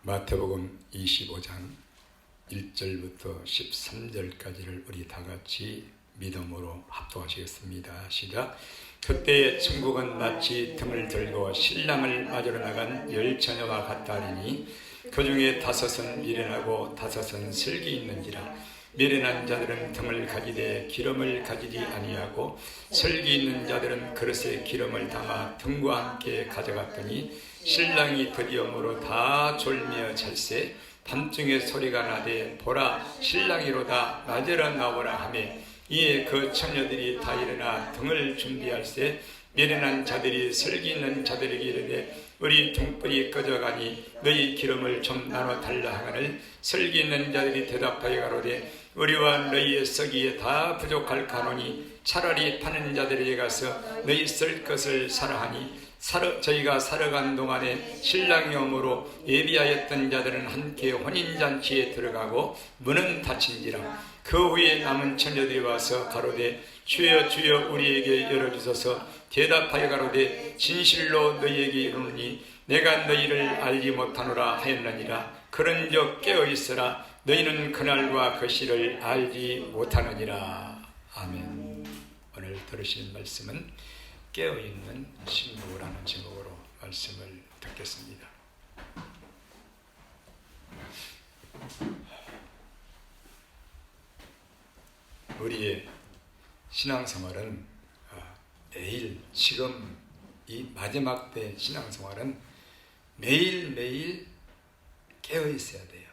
마태복음 25장 1절부터 13절까지를 우리 다 같이 믿음으로 합독하시겠습니다. 시작. 그때 천국은 마치 등을 들고 신랑을 맞으러 나간 10처녀와 같다리니 그 중에 5은 미련하고 5은 슬기 있는지라. 미련한 자들은 등을 가지되 기름을 가지지 아니하고 슬기 있는 자들은 그릇에 기름을 담아 등과 함께 가져갔더니 신랑이 드디어므로 다 졸며 잘세 밤중에 소리가 나되 보라 신랑이로다 맞으러 나오라 하매 이에 그 처녀들이 다 일어나 등을 준비할세 미련한 자들이 슬기 있는 자들에게 이르되 우리 등불이 꺼져가니 너희 기름을 좀 나눠 달라 하거늘 슬기 있는 자들이 대답하여 가로되 우리와 너희의 썩이에 다 부족할 가노니 차라리 파는 자들에게 가서 너희 쓸 것을 사라 하니 저희가 살아간 동안에 신랑이 오므로 예비하였던 자들은 함께 혼인잔치에 들어가고 문은 닫힌지라. 그 후에 남은 처녀들이 와서 가로되 주여 주여 우리에게 열어주소서. 대답하여 가로되 진실로 너희에게 이르노니 내가 너희를 알지 못하노라 하였느니라. 그런즉 깨어있으라. 너희는 그날과 그 시를 알지 못하느니라. 아멘. 오늘 들으신 말씀은 깨어있는 신부라는 제목으로 말씀을 듣겠습니다. 우리의 신앙생활은 매일, 지금 이 마지막 때 신앙생활은 매일매일 깨어있어야 돼요.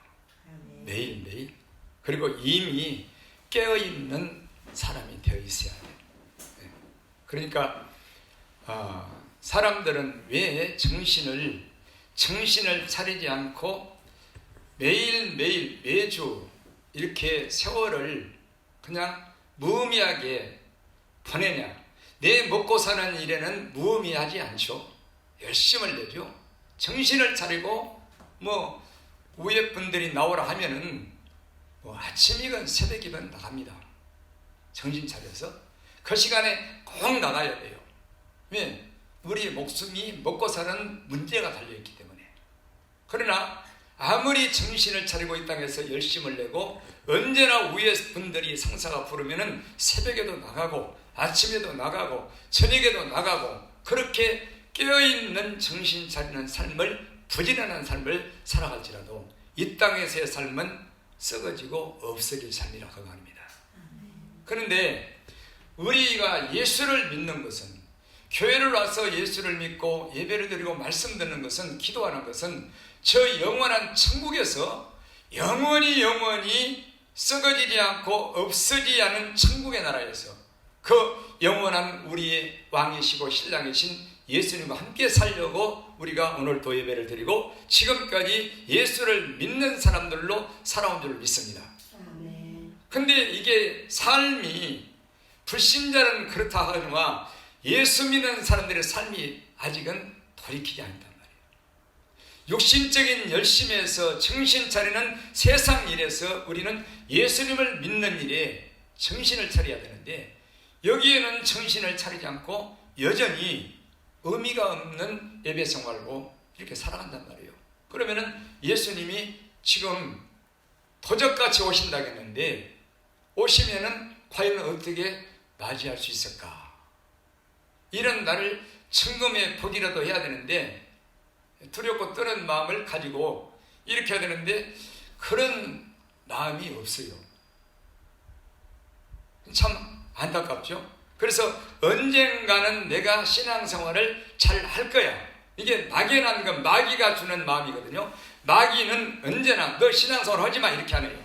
매일매일. 그리고 이미 깨어있는 사람이 되어 있어야 돼요. 그러니까 사람들은 왜 정신을 차리지 않고 매일매일 매주 이렇게 세월을 그냥 무의미하게 보내냐. 내 먹고 사는 일에는 무의미하지 않죠. 열심을 내죠. 정신을 차리고 위에 분들이 나오라 하면은 아침이건 새벽이건 나갑니다. 정신 차려서 그 시간에 꼭 나가야 돼요. 왜? 우리 목숨이 먹고 사는 문제가 달려있기 때문에. 그러나 아무리 정신을 차리고 이 땅에서 열심을 내고 언제나 위에 분들이 상사가 부르면은 새벽에도 나가고 아침에도 나가고 저녁에도 나가고 그렇게 깨어있는 정신 차리는 삶을, 부지런한 삶을 살아갈지라도 이 땅에서의 삶은 썩어지고 없어질 삶이라고 합니다. 그런데 우리가 예수를 믿는 것은, 교회를 와서 예수를 믿고 예배를 드리고 말씀 듣는 것은, 기도하는 것은 저 영원한 천국에서 영원히 썩어지지 않고 없어지지 않은 천국의 나라에서 그 영원한 우리의 왕이시고 신랑이신 예수님과 함께 살려고 우리가 오늘도 예배를 드리고 지금까지 예수를 믿는 사람들로 살아온 줄 믿습니다. 근데 이게 삶이, 불신자는 그렇다 하거니와 예수 믿는 사람들의 삶이 아직은 돌이키지 않는단 말이에요. 육신적인 열심에서 정신 차리는 세상 일에서 우리는 예수님을 믿는 일에 정신을 차려야 되는데 여기에는 정신을 차리지 않고 여전히 의미가 없는 예배 생활로 이렇게 살아간단 말이에요. 그러면은 예수님이 지금 도적같이 오신다겠는데 오시면은 과연 어떻게 맞이할 수 있을까? 이런 나를 천금의 복이라도 해야 되는데 두렵고 떠는 마음을 가지고 이렇게 해야 되는데 그런 마음이 없어요. 참 안타깝죠? 그래서 언젠가는 내가 신앙생활을 잘 할 거야. 이게 막연한 건 마귀가 주는 마음이거든요. 마귀는 언제나 너 신앙생활 하지 마 이렇게 하네요.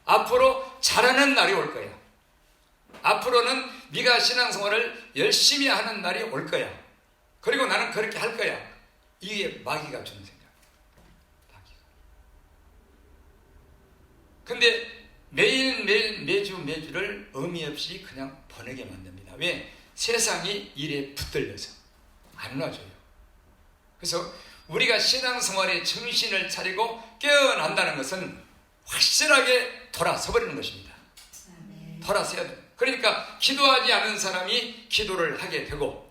앞으로 잘하는 날이 올 거야. 앞으로는 네가 신앙생활을 열심히 하는 날이 올 거야. 그리고 나는 그렇게 할 거야. 이게 마귀가 주는 생각. 근데 매일매일 매주를 의미 없이 그냥 보내게 만듭니다. 왜? 세상이 일에 붙들려서 안 놔줘요. 그래서 우리가 신앙생활에 정신을 차리고 깨어난다는 것은 확실하게 돌아서버리는 것입니다. 돌아서야 돼요. 그러니까 기도하지 않는 사람이 기도를 하게 되고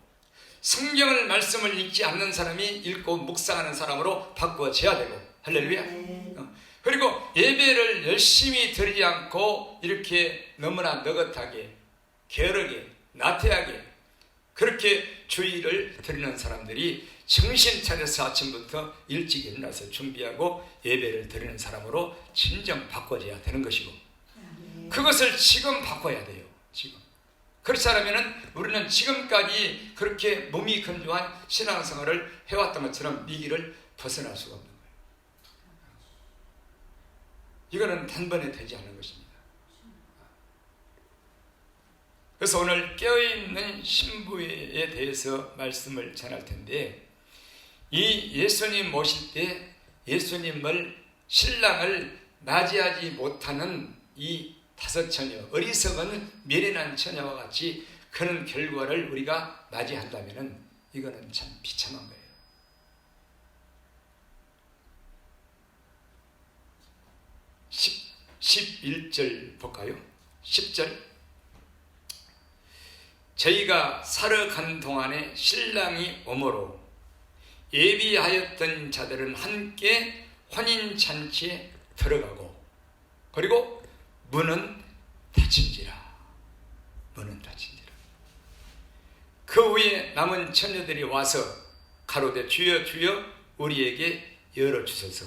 말씀을 읽지 않는 사람이 읽고 묵상하는 사람으로 바꾸어져야 되고 할렐루야. 그리고 예배를 열심히 드리지 않고 이렇게 너무나 느긋하게 게으르게 나태하게 그렇게 주일을 드리는 사람들이 정신 차려서 아침부터 일찍 일어나서 준비하고 예배를 드리는 사람으로 진정 바꿔져야 되는 것이고, 그것을 지금 바꿔야 돼요. 지금. 그렇지 않으면 우리는 지금까지 그렇게 몸이 건조한 신앙생활을 해왔던 것처럼 이 길을 벗어날 수가 없는 거예요. 이거는 단번에 되지 않는 것입니다. 그래서 오늘 깨어있는 신부에 대해서 말씀을 전할 텐데, 이 예수님 모실 때 예수님을 신랑을 맞이하지 못하는 이 다섯 처녀, 어리석은 미련한 처녀와 같이 그런 결과를 우리가 맞이한다면 이거는 참 비참한 거예요. 11절 볼까요? 10절. 저희가 살아간 동안에 신랑이 오므로 예비하였던 자들은 함께 혼인잔치에 들어가고, 그리고 문은 닫힌지라. 문은 닫힌지라. 그 후에 남은 처녀들이 와서 가로되 주여 주여 우리에게 열어주소서.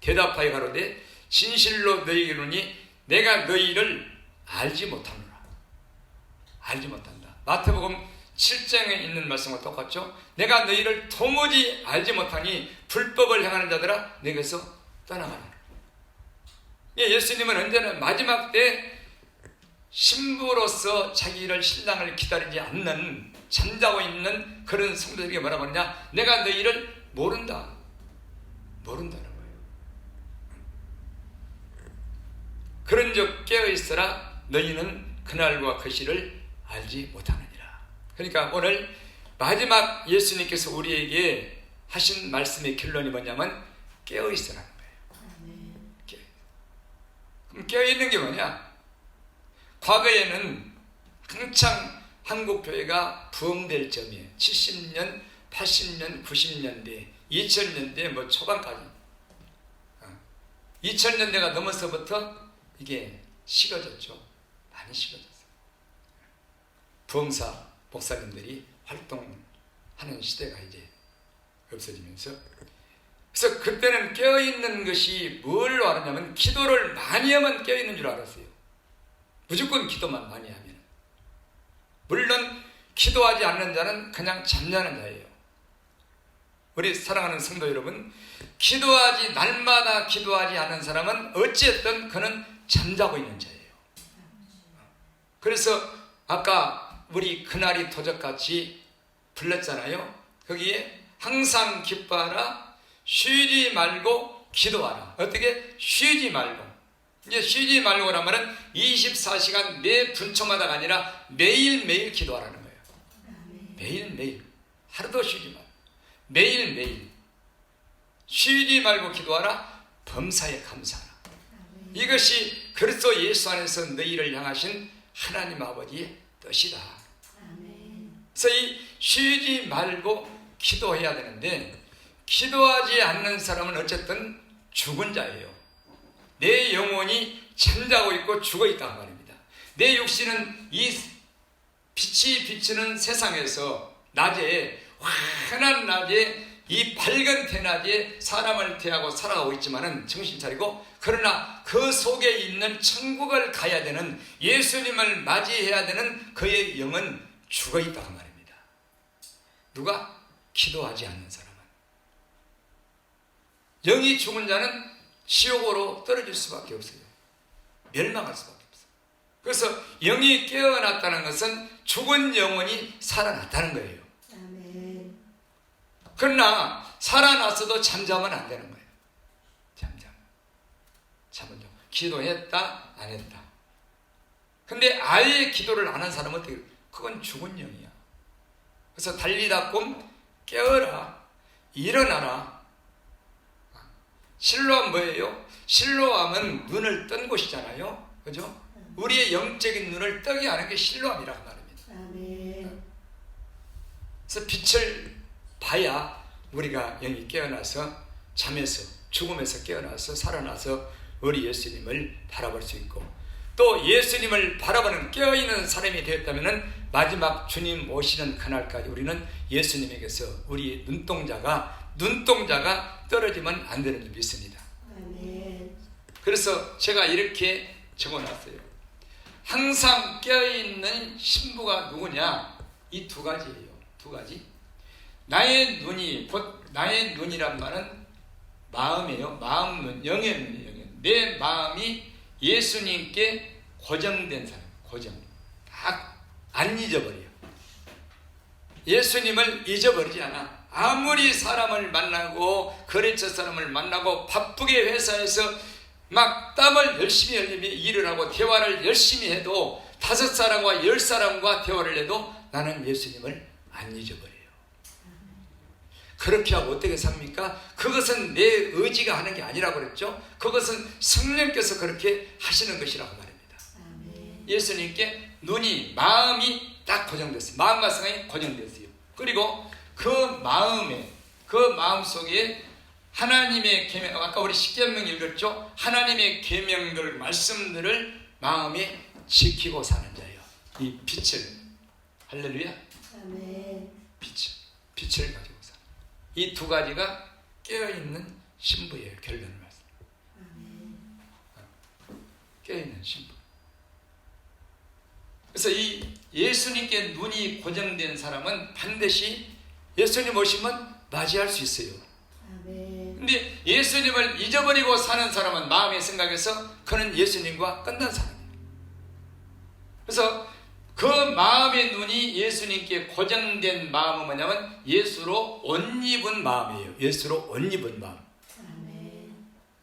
대답하여 가로되 진실로 너희에게 이르노니 내가 너희를 알지 못하노라. 알지 못한다. 마태복음 7장에 있는 말씀과 똑같죠. 내가 너희를 도무지 알지 못하니 불법을 행하는 자들아 내게서 떠나가라. 예수님은 언제나 마지막 때 신부로서 자기를 신랑을 기다리지 않는 잠자고 있는 그런 성도들에게 뭐라고 하느냐, 내가 너희를 모른다. 모른다는 거예요. 그런즉 깨어있으라. 너희는 그날과 그 시를 알지 못하느니라. 그러니까 오늘 마지막 예수님께서 우리에게 하신 말씀의 결론이 뭐냐면 깨어있으라는 거예요. 그럼 깨어있는 게 뭐냐? 과거에는 한창 한국교회가 부흥될 점이에요. 70년, 80년, 90년대, 2000년대 뭐 초반까지. 2000년대가 넘어서부터 이게 식어졌죠. 많이 식어졌어요. 부흥사 목사님들이 활동하는 시대가 이제 없어지면서, 그래서 그때는 깨어있는 것이 뭘 알았냐면 기도를 많이 하면 깨어있는 줄 알았어요. 무조건 기도만 많이 하면. 물론 기도하지 않는 자는 그냥 잠자는 자예요. 우리 사랑하는 성도 여러분, 기도하지 날마다 기도하지 않는 사람은 어찌됐든 그는 잠자고 있는 자예요. 그래서 아까 우리 그날이 도적같이 불렀잖아요. 거기에 항상 기뻐하라, 쉬지 말고 기도하라. 어떻게? 쉬지 말고. 이제 쉬지 말고란 말은 24시간 매 분초마다가 아니라 매일매일 기도하라는 거예요. 매일매일. 하루도 쉬지 말고. 매일매일. 쉬지 말고 기도하라. 범사에 감사하라. 이것이 그리스도 예수 안에서 너희를 향하신 하나님 아버지의 뜻이다. 그래서 이 쉬지 말고 기도해야 되는데, 기도하지 않는 사람은 어쨌든 죽은 자예요. 내 영혼이 잠자고 있고 죽어 있단 말입니다. 내 육신은 이 빛이 비치는 세상에서 낮에, 환한 낮에, 이 밝은 대낮에 사람을 대하고 살아가고 있지만은 정신 차리고, 그러나 그 속에 있는 천국을 가야 되는, 예수님을 맞이해야 되는 그의 영은 죽어 있다 그 말입니다. 누가? 기도하지 않는 사람은. 영이 죽은 자는 지옥으로 떨어질 수밖에 없어요. 멸망할 수밖에 없어요. 그래서 영이 깨어났다는 것은 죽은 영혼이 살아났다는 거예요. 그러나 살아났어도 잠자면 안 되는 거예요. 잠은 좀 기도했다 안 했다. 근데 아예 기도를 안 한 사람은 어떻게? 그건 죽은 영이야. 그래서 달리다 꿈 깨어라, 일어나라. 실로암 뭐예요? 실로암은 눈을 뜬 곳이잖아요. 그죠? 우리의 영적인 눈을 뜨게 하는 게 실로암이라는 말입니다. 그래서 빛을 봐야 우리가 영이 깨어나서 잠에서 죽음에서 깨어나서 살아나서 우리 예수님을 바라볼 수 있고, 또 예수님을 바라보는 깨어있는 사람이 되었다면 마지막 주님 오시는 그날까지 우리는 예수님에게서 우리 눈동자가 떨어지면 안 되는 줄 믿습니다. 그래서 제가 이렇게 적어놨어요. 항상 깨어있는 신부가 누구냐? 이 두 가지예요. 두 가지. 나의 눈이, 곧 나의 눈이란 말은 마음이에요. 마음 눈, 영의 눈이에요. 영의 눈. 내 마음이 예수님께 고정된 사람, 고정. 다 안 잊어버려요. 예수님을 잊어버리지 않아. 아무리 사람을 만나고 거래처 사람을 만나고 바쁘게 회사에서 막 땀을 열심히 일을 하고 대화를 열심히 해도 5사람과 10사람과 대화를 해도 나는 예수님을 안 잊어버려요. 그렇게 하고 어떻게 삽니까? 그것은 내 의지가 하는 게 아니라고 그랬죠. 그것은 성령께서 그렇게 하시는 것이라고 말합니다. 예수님께 눈이, 마음이 딱 고정됐어요. 마음과 생각이 고정됐어요. 그리고 그 마음 속에 하나님의 계명, 아까 우리 십계명 읽었죠? 하나님의 계명들, 말씀들을 마음에 지키고 사는 자예요. 이 빛을, 할렐루야. 빛을 가지고 사는. 이 두 가지가 깨어있는 신부예요. 결론을 말씀. 깨어있는 신부. 그래서 이 예수님께 눈이 고정된 사람은 반드시 예수님 오시면 맞이할 수 있어요. 근데 예수님을 잊어버리고 사는 사람은 마음의 생각에서 그는 예수님과 끝난 사람이에요. 그래서 그 마음의 눈이 예수님께 고정된 마음은 뭐냐면 예수로 옷 입은 마음이에요. 예수로 옷 입은 마음.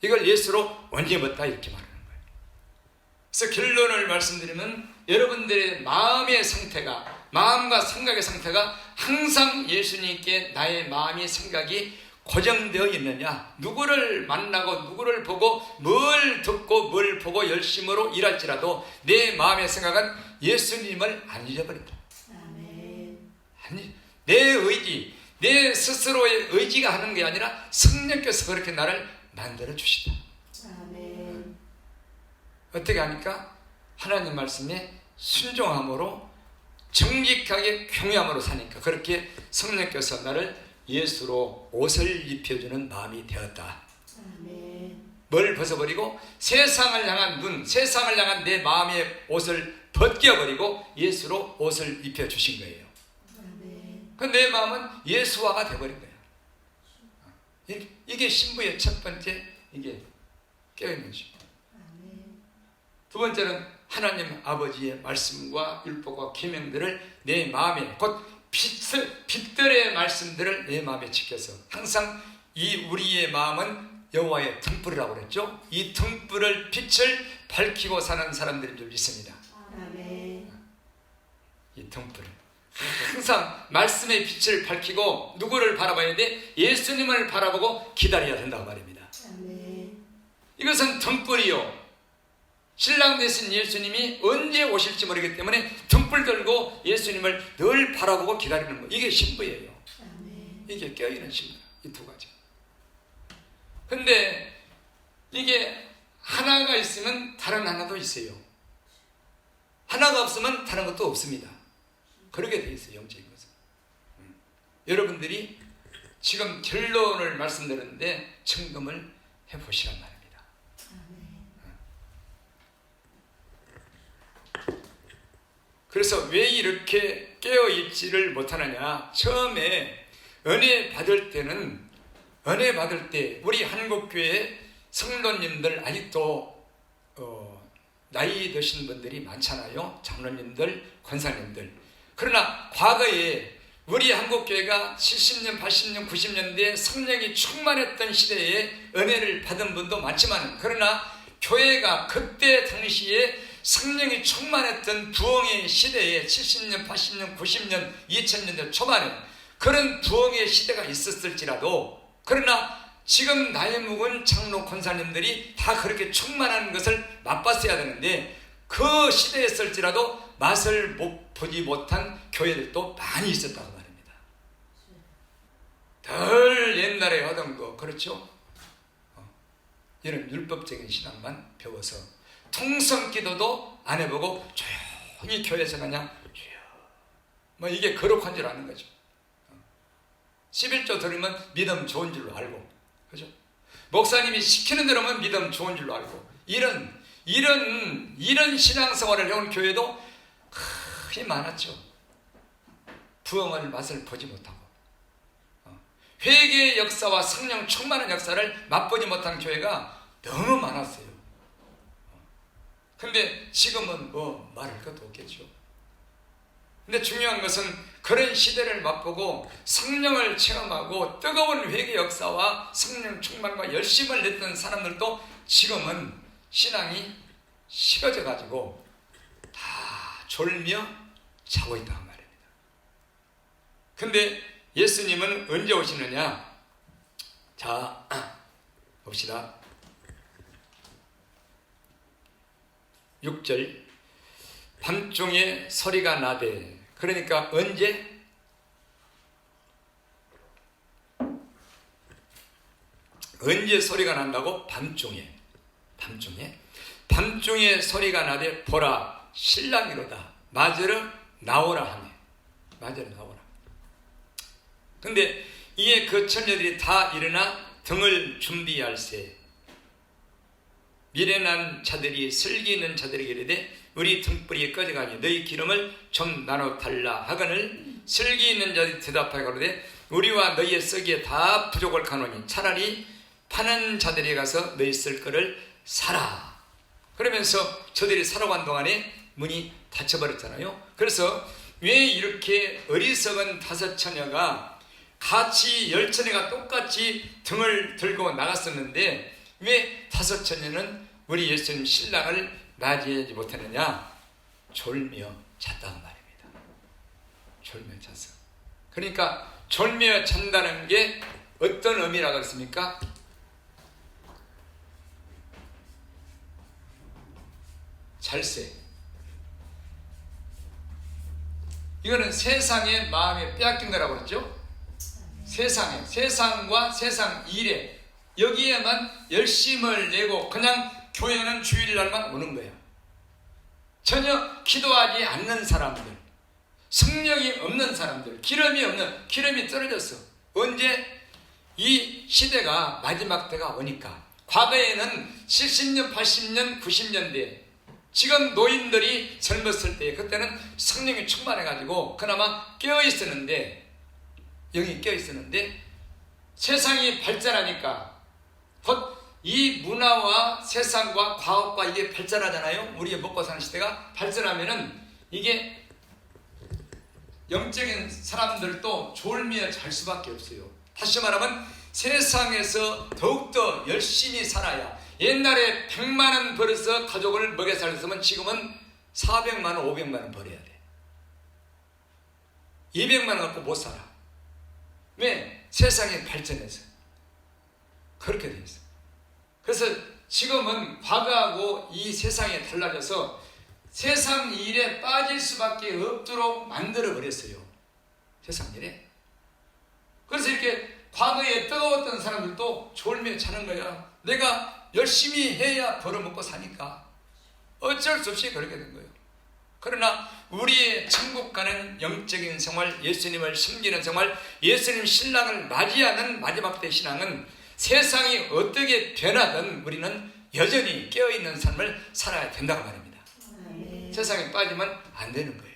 이걸 예수로 옷 입었다 이렇게 말하는 거예요. 그래서 결론을 말씀드리면 여러분들의 마음의 상태가, 마음과 생각의 상태가 항상 예수님께 나의 마음의 생각이 고정되어 있느냐, 누구를 만나고 누구를 보고 뭘 듣고 뭘 보고 열심으로 일할지라도 내 마음의 생각은 예수님을 안 잊어버린다. 아니, 내 의지, 내 스스로의 의지가 하는 게 아니라 성령께서 그렇게 나를 만들어 주시다. 어떻게 하니까? 하나님 말씀에 순종함으로 정직하게 경외함으로 사니까 그렇게 성령께서 나를 예수로 옷을 입혀주는 마음이 되었다. 뭘 벗어버리고 세상을 향한 눈, 세상을 향한 내 마음의 옷을 벗겨버리고 예수로 옷을 입혀주신 거예요. 그 내 마음은 예수화가 되어버린 거예요. 이게 신부의 첫 번째, 이게 깨어있는 신부. 두 번째는 하나님 아버지의 말씀과 율법과 계명들을 내 마음에, 곧 빛들의 말씀들을 내 마음에 지켜서 항상 이 우리의 마음은 여호와의 등불이라고 그랬죠. 이 등불을, 빛을 밝히고 사는 사람들인 줄 믿습니다. 이 등불을 항상 말씀의 빛을 밝히고 누구를 바라봐야 돼? 예수님을 바라보고 기다려야 된다고 말입니다. 이것은 등불이요, 신랑 되신 예수님이 언제 오실지 모르기 때문에 등불 들고 예수님을 늘 바라보고 기다리는 거, 이게 신부예요. 이게 깨어있는 신부. 이 두 가지. 근데 이게 하나가 있으면 다른 하나도 있어요. 하나가 없으면 다른 것도 없습니다. 그렇게 되어 있어요, 영적인 것은. 여러분들이 지금 결론을 말씀드렸는데 점검을 해보시란 말입니다. 그래서 왜 이렇게 깨어있지를 못하느냐? 처음에 은혜 받을 때 우리 한국교회 성도님들 아직도 나이 드신 분들이 많잖아요. 장로님들, 권사님들. 그러나 과거에 우리 한국교회가 70년, 80년, 90년대에 성령이 충만했던 시대에 은혜를 받은 분도 많지만, 그러나 교회가 그때 당시에 성령이 충만했던 부흥의 시대에 70년, 80년, 90년, 2000년대 초반에 그런 부흥의 시대가 있었을지라도, 그러나 지금 나이 먹은 장로 권사님들이 다 그렇게 충만한 것을 맛봤어야 되는데 그 시대였을지라도 맛을 보지 못한 교회들도 많이 있었다고 말입니다. 덜 옛날에 하던 거, 그렇죠? 이런 율법적인 신앙만 배워서 통성기도도 안 해보고 조용히 교회에서 그냥 뭐 이게 거룩한 줄 아는 거죠. 11조 들으면 믿음 좋은 줄로 알고, 그죠? 목사님이 시키는 대로 하면 믿음 좋은 줄로 알고, 이런 신앙생활을 해온 교회도 크게 많았죠. 부흥의 맛을 보지 못하고, 회개의 역사와 성령 충만한 역사를 맛보지 못한 교회가 너무 많았어요. 근데 지금은 뭐 말할 것도 없겠죠. 근데 중요한 것은 그런 시대를 맛보고 성령을 체험하고 뜨거운 회개 역사와 성령 충만과 열심을 냈던 사람들도 지금은 신앙이 식어져 가지고 다 졸며 자고 있단 말입니다. 근데 예수님은 언제 오시느냐? 자, 봅시다. 6절, 밤중에 소리가 나되. 그러니까 언제? 언제 소리가 난다고? 밤중에 소리가 나되 보라 신랑이로다 맞으러 나오라 하네. 맞으러 나오라. 근데 이에 그 처녀들이 다 일어나 등을 준비할세. 미련한 자들이 슬기 있는 자들에게 이르되 우리 등불이 꺼져가니 너희 기름을 좀 나눠 달라 하거늘 슬기 있는 자들이 대답하여 가로되 우리와 너희의 썩이에 다 부족을 가노니 차라리 파는 자들에게 가서 너희 쓸 거를 사라. 그러면서 저들이 살아간 동안에 문이 닫혀버렸잖아요. 그래서 왜 이렇게 어리석은 5 처녀가 같이 10 처녀가 똑같이 등을 들고 나갔었는데 왜 5 처녀는 우리 예수님 신랑을 맞이하지 못했느냐? 졸며 잤다는 말입니다. 졸며 잤어. 그러니까 졸며 잔다는 게 어떤 의미라고 했습니까? 잘세. 이거는 세상의 마음에 빼앗긴 거라고 그랬죠? 세상과 세상 일에 여기에만 열심을 내고 그냥 교회는 주일날만 오는 거예요. 전혀 기도하지 않는 사람들, 성령이 없는 사람들, 기름이 떨어졌어. 언제? 이 시대가 마지막 때가 오니까. 과거에는 70년, 80년, 90년대 지금 노인들이 젊었을 때 그때는 성령이 충만해가지고 그나마 깨어있었는데, 영이 깨어있었는데 세상이 발전하니까 곧 이 문화와 세상과 과학과 이게 발전하잖아요. 우리의 먹고 사는 시대가 발전하면은 이게 영적인 사람들도 졸며 잘 수밖에 없어요. 다시 말하면 세상에서 더욱더 열심히 살아야, 옛날에 100만 원 벌어서 가족을 먹여 살렸으면 지금은 400만 원, 500만 원 벌어야 돼. 200만 원 갖고 못 살아. 왜? 세상이 발전해서. 그렇게 돼 있어. 그래서 지금은 과거하고 이 세상이 달라져서 세상 일에 빠질 수밖에 없도록 만들어 버렸어요. 세상 일에. 그래서 이렇게 과거에 뜨거웠던 사람들도 졸며 자는 거야. 내가 열심히 해야 벌어먹고 사니까 어쩔 수 없이 그렇게 된 거예요. 그러나 우리의 천국 가는 영적인 생활, 예수님을 섬기는 생활, 예수님 신랑을 맞이하는 마지막 때 신앙은 세상이 어떻게 변하든 우리는 여전히 깨어있는 삶을 살아야 된다고 말입니다. 세상에 빠지면 안 되는 거예요.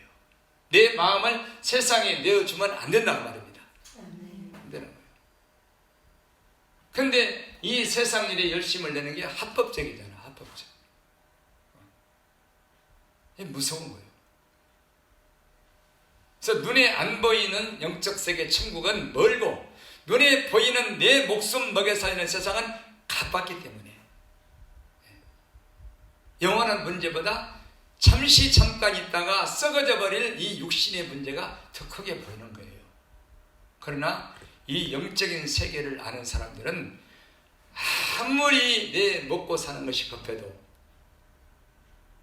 내 마음을 세상에 내어주면 안 된다고 말입니다. 안 되는 거예요. 근데 이 세상 일에 열심을 내는 게 합법적이잖아. 합법적. 이게 무서운 거예요. 그래서 눈에 안 보이는 영적 세계 천국은 멀고 눈에 보이는 내 목숨 먹여 살리는 세상은 가깝기 때문에 영원한 문제보다 잠깐 있다가 썩어져 버릴 이 육신의 문제가 더 크게 보이는 거예요. 그러나 이 영적인 세계를 아는 사람들은 아무리 내 먹고 사는 것이 급해도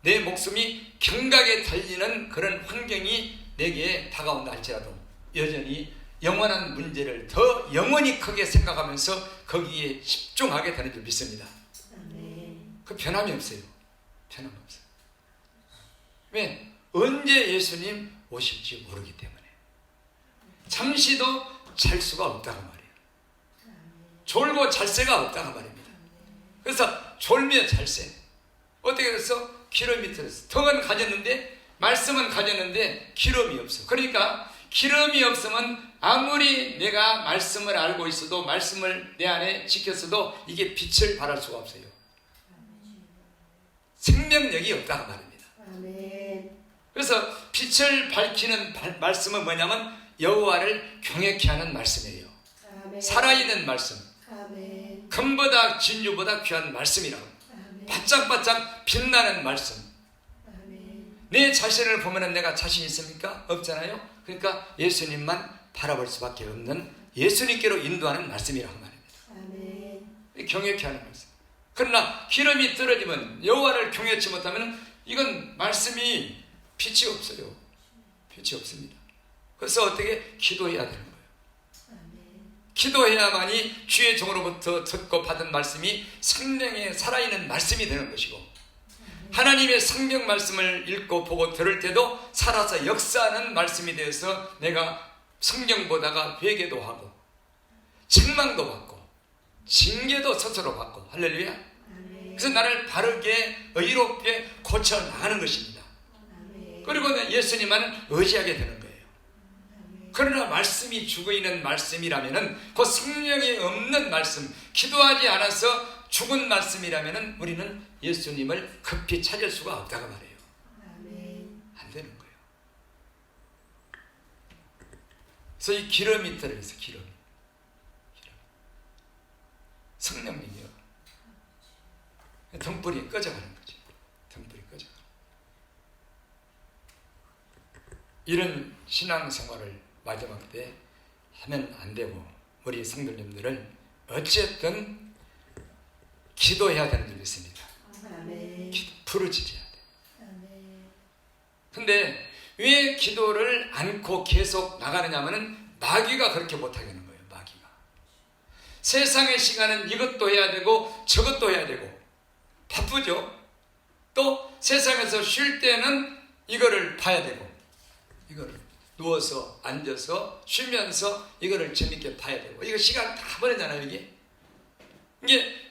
내 목숨이 경각에 달리는 그런 환경이 내게 다가온다 할지라도 여전히 영원한 문제를 더 영원히 크게 생각하면서 거기에 집중하게 되는 줄 믿습니다. 그 변함이 없어요. 변함 없어요. 왜? 언제 예수님 오실지 모르기 때문에. 잠시도 잘 수가 없다고 말이에요. 졸고 잘 새가 없다고 말입니다. 그래서 졸며 잘 새. 어떻게 해서 기름이 들었어. 덕은 가졌는데, 말씀은 가졌는데 기름이 없어. 그러니까 기름이 없으면 아무리 내가 말씀을 알고 있어도, 말씀을 내 안에 지켰어도 이게 빛을 발할 수가 없어요. 생명력이 없다고 말입니다. 그래서 빛을 밝히는 말씀은 뭐냐면 여호와를 경외케 하는 말씀이에요. 살아있는 말씀. 금보다 진주보다 귀한 말씀이라고. 바짝바짝 빛나는 말씀. 내 자신을 보면 내가 자신 있습니까? 없잖아요. 그러니까 예수님만 바라볼 수밖에 없는, 예수님께로 인도하는 말씀이라고 말입니다. 경외케 하는 말씀. 그러나 기름이 떨어지면, 여호와를 경외치 못하면 이건 말씀이 빛이 없어요. 빛이 없습니다. 그래서 어떻게? 기도해야 되는 거예요. 기도해야만이 주의 종으로부터 듣고 받은 말씀이 생명의 살아있는 말씀이 되는 것이고, 하나님의 생명 말씀을 읽고 보고 들을 때도 살아서 역사하는 말씀이 되어서 내가 성경 보다가 회개도 하고 책망도 받고 징계도 스스로 받고, 할렐루야. 그래서 나를 바르게 의롭게 고쳐 나가는 것입니다. 그리고 예수님만을 의지하게 되는 거예요. 그러나 말씀이 죽어있는 말씀이라면, 그 생명이 없는 말씀, 기도하지 않아서 죽은 말씀이라면 우리는 예수님을 급히 찾을 수가 없다고 말해요. 안 되는 거예요. 그래서 이 기름이 들어있어. 기름. 성령님이요. 등불이 꺼져가는 거지. 등불이 꺼져가는. 이런 신앙생활을 마지막 때 하면 안 되고, 우리 성도님들은 어쨌든 기도해야 되는 줄 믿습니다. 부르짖어야 돼. 근데 왜 기도를 않고 계속 나가느냐면은 마귀가 그렇게 못하게 하는 거예요. 마귀가. 세상의 시간은 이것도 해야 되고 저것도 해야 되고 바쁘죠. 또 세상에서 쉴 때는 이거를 봐야 되고, 이거를 누워서 앉아서 쉬면서 이거를 재밌게 봐야 되고, 이거 시간 다 버리잖아요. 이게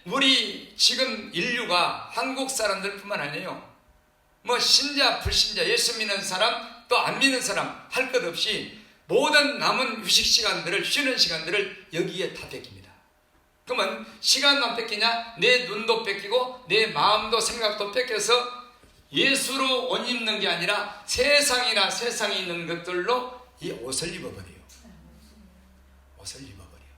우리 지금 인류가, 한국 사람들뿐만 아니에요. 뭐 신자 불신자, 예수 믿는 사람 또 안 믿는 사람 할 것 없이 모든 남은 휴식 시간들을, 쉬는 시간들을 여기에 다 뺏깁니다. 그러면 시간만 뺏기냐? 내 눈도 뺏기고 내 마음도 생각도 뺏겨서 예수로 옷 입는 게 아니라 세상이나 세상에 있는 것들로 이 옷을 입어버려요. 옷을 입어버려요.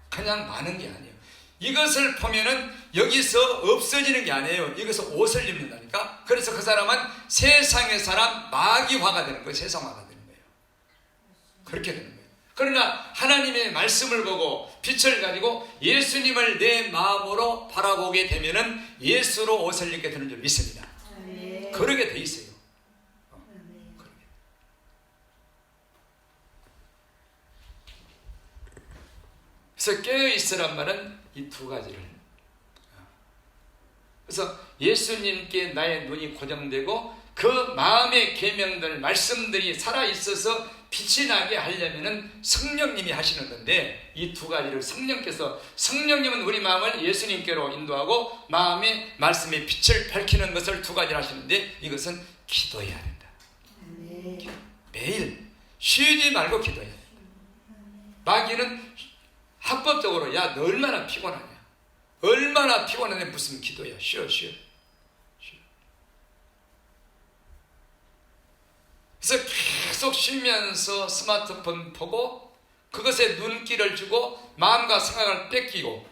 그냥 많은 게 아니에요. 이것을 보면은 여기서 없어지는 게 아니에요. 이것을 옷을 입는다니까. 그래서 그 사람은 세상의 사람, 마귀화가 되는 거예요. 세상화가 되는 거예요. 그렇게 되는 거예요. 그러나 하나님의 말씀을 보고 빛을 가지고 예수님을 내 마음으로 바라보게 되면은 예수로 옷을 입게 되는 줄 믿습니다. 그러게 돼 있어요. 그래서 깨어있으란 말은 이 두 가지를. 그래서 예수님께 나의 눈이 고정되고 그 마음의 계명들, 말씀들이 살아있어서 빛이 나게 하려면은 성령님이 하시는 건데, 이 두 가지를 성령님은 우리 마음을 예수님께로 인도하고 마음의 말씀의 빛을 밝히는 것을 두 가지를 하시는데, 이것은 기도해야 된다. 매일 쉬지 말고 기도해야 된다. 마귀는 합법적으로, 야, 너 얼마나 피곤하냐? 얼마나 피곤한데 무슨 기도야? 쉬어. 그래서 계속 쉬면서 스마트폰 보고 그것에 눈길을 주고 마음과 생각을 뺏기고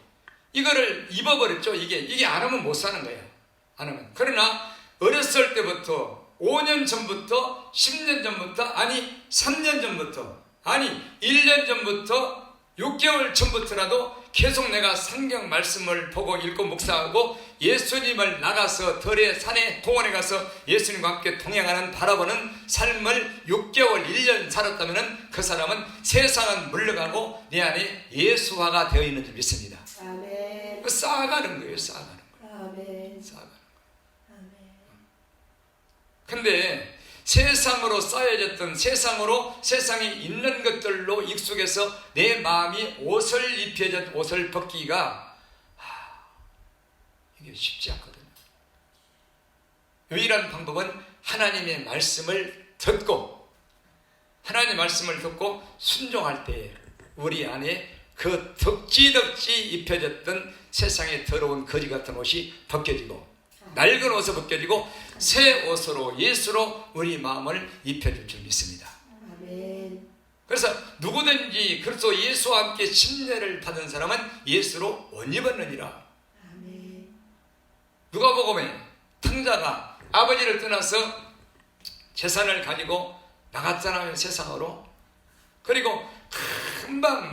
이거를 입어버렸죠. 이게 안 하면 못 사는 거예요. 안 하면. 그러나 어렸을 때부터, 5년 전부터, 10년 전부터, 아니 3년 전부터, 아니 1년 전부터, 6개월 전부터라도 계속 내가 성경 말씀을 보고 읽고 묵상하고 예수님을 나가서 들에 산에 공원에 가서 예수님과 함께 동행하는, 바라보는 삶을 6개월 1년 살았다면 그 사람은 세상은 물러가고 내 안에 예수화가 되어 있는 줄 믿습니다. 아멘. 쌓아가는 거예요. 쌓아가는 거예요. 아멘. 쌓아가는 거예요. 아멘. 근데 세상으로 쌓여졌던 세상에 있는 것들로 익숙해서 내 마음이 옷을 입혀졌 옷을 벗기가 이게 쉽지 않거든요. 유일한 방법은 하나님의 말씀을 듣고 순종할 때에 우리 안에 그 덕지덕지 입혀졌던 세상에 더러운 거지 같은 옷이 벗겨지고 낡은 옷을 벗겨지고 새 옷으로 예수로 우리 마음을 입혀줄 줄 믿습니다. 아멘. 그래서 누구든지 그리스도 예수와 함께 침례를 받은 사람은 예수로 옷 입었느니라. 아멘. 누가복음에 탕자가 아버지를 떠나서 재산을 가지고 나갔잖아요, 세상으로. 그리고 금방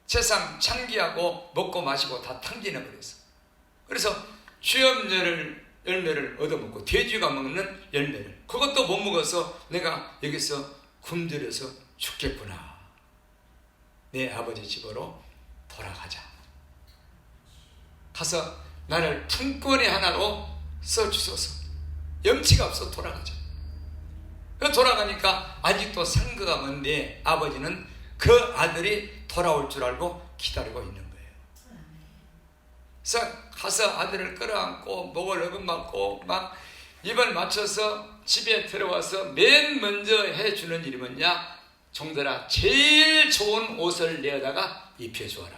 세상 창기하고 먹고 마시고 다 탕진해 버렸어. 그래서 취업 열매를 얻어먹고 돼지가 먹는 열매를 그것도 못 먹어서 내가 여기서 굶주려서 죽겠구나. 내 아버지 집으로 돌아가자. 가서 나를 품권의 하나로 써주소서. 염치가 없어 돌아가자. 돌아가니까 아직도 상거가 먼데 아버지는 그 아들이 돌아올 줄 알고 기다리고 있는 거예요. 그래서 가서 아들을 끌어안고 목을 어긋맞고 막 입을 맞춰서 집에 들어와서 맨 먼저 해주는 일이 뭐냐? 종들아, 제일 좋은 옷을 내어다가 입혀주어라.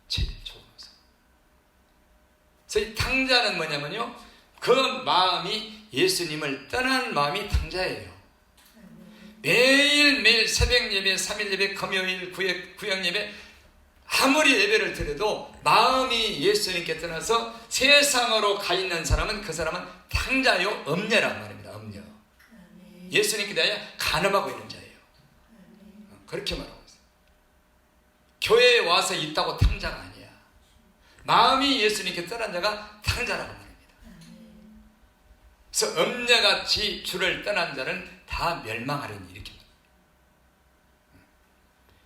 제일 좋은 옷을. 그래서 이 탕자는 뭐냐면요, 그 마음이 예수님을 떠난 마음이 탕자예요. 매일매일 새벽 예배, 3일 예배, 금요일 구역 예배, 아무리 예배를 드려도 마음이 예수님께 떠나서 세상으로 가 있는 사람은 그 사람은 탕자요, 엄녀란 말입니다. 엄녀. 예수님께 대하여 간음하고 있는 자예요. 그렇게 말하고 있어요. 교회에 와서 있다고 탕자가 아니야. 마음이 예수님께 떠난 자가 탕자라고 말합니다. 그래서 엄녀같이 주를 떠난 자는 다 멸망하려니 이렇게.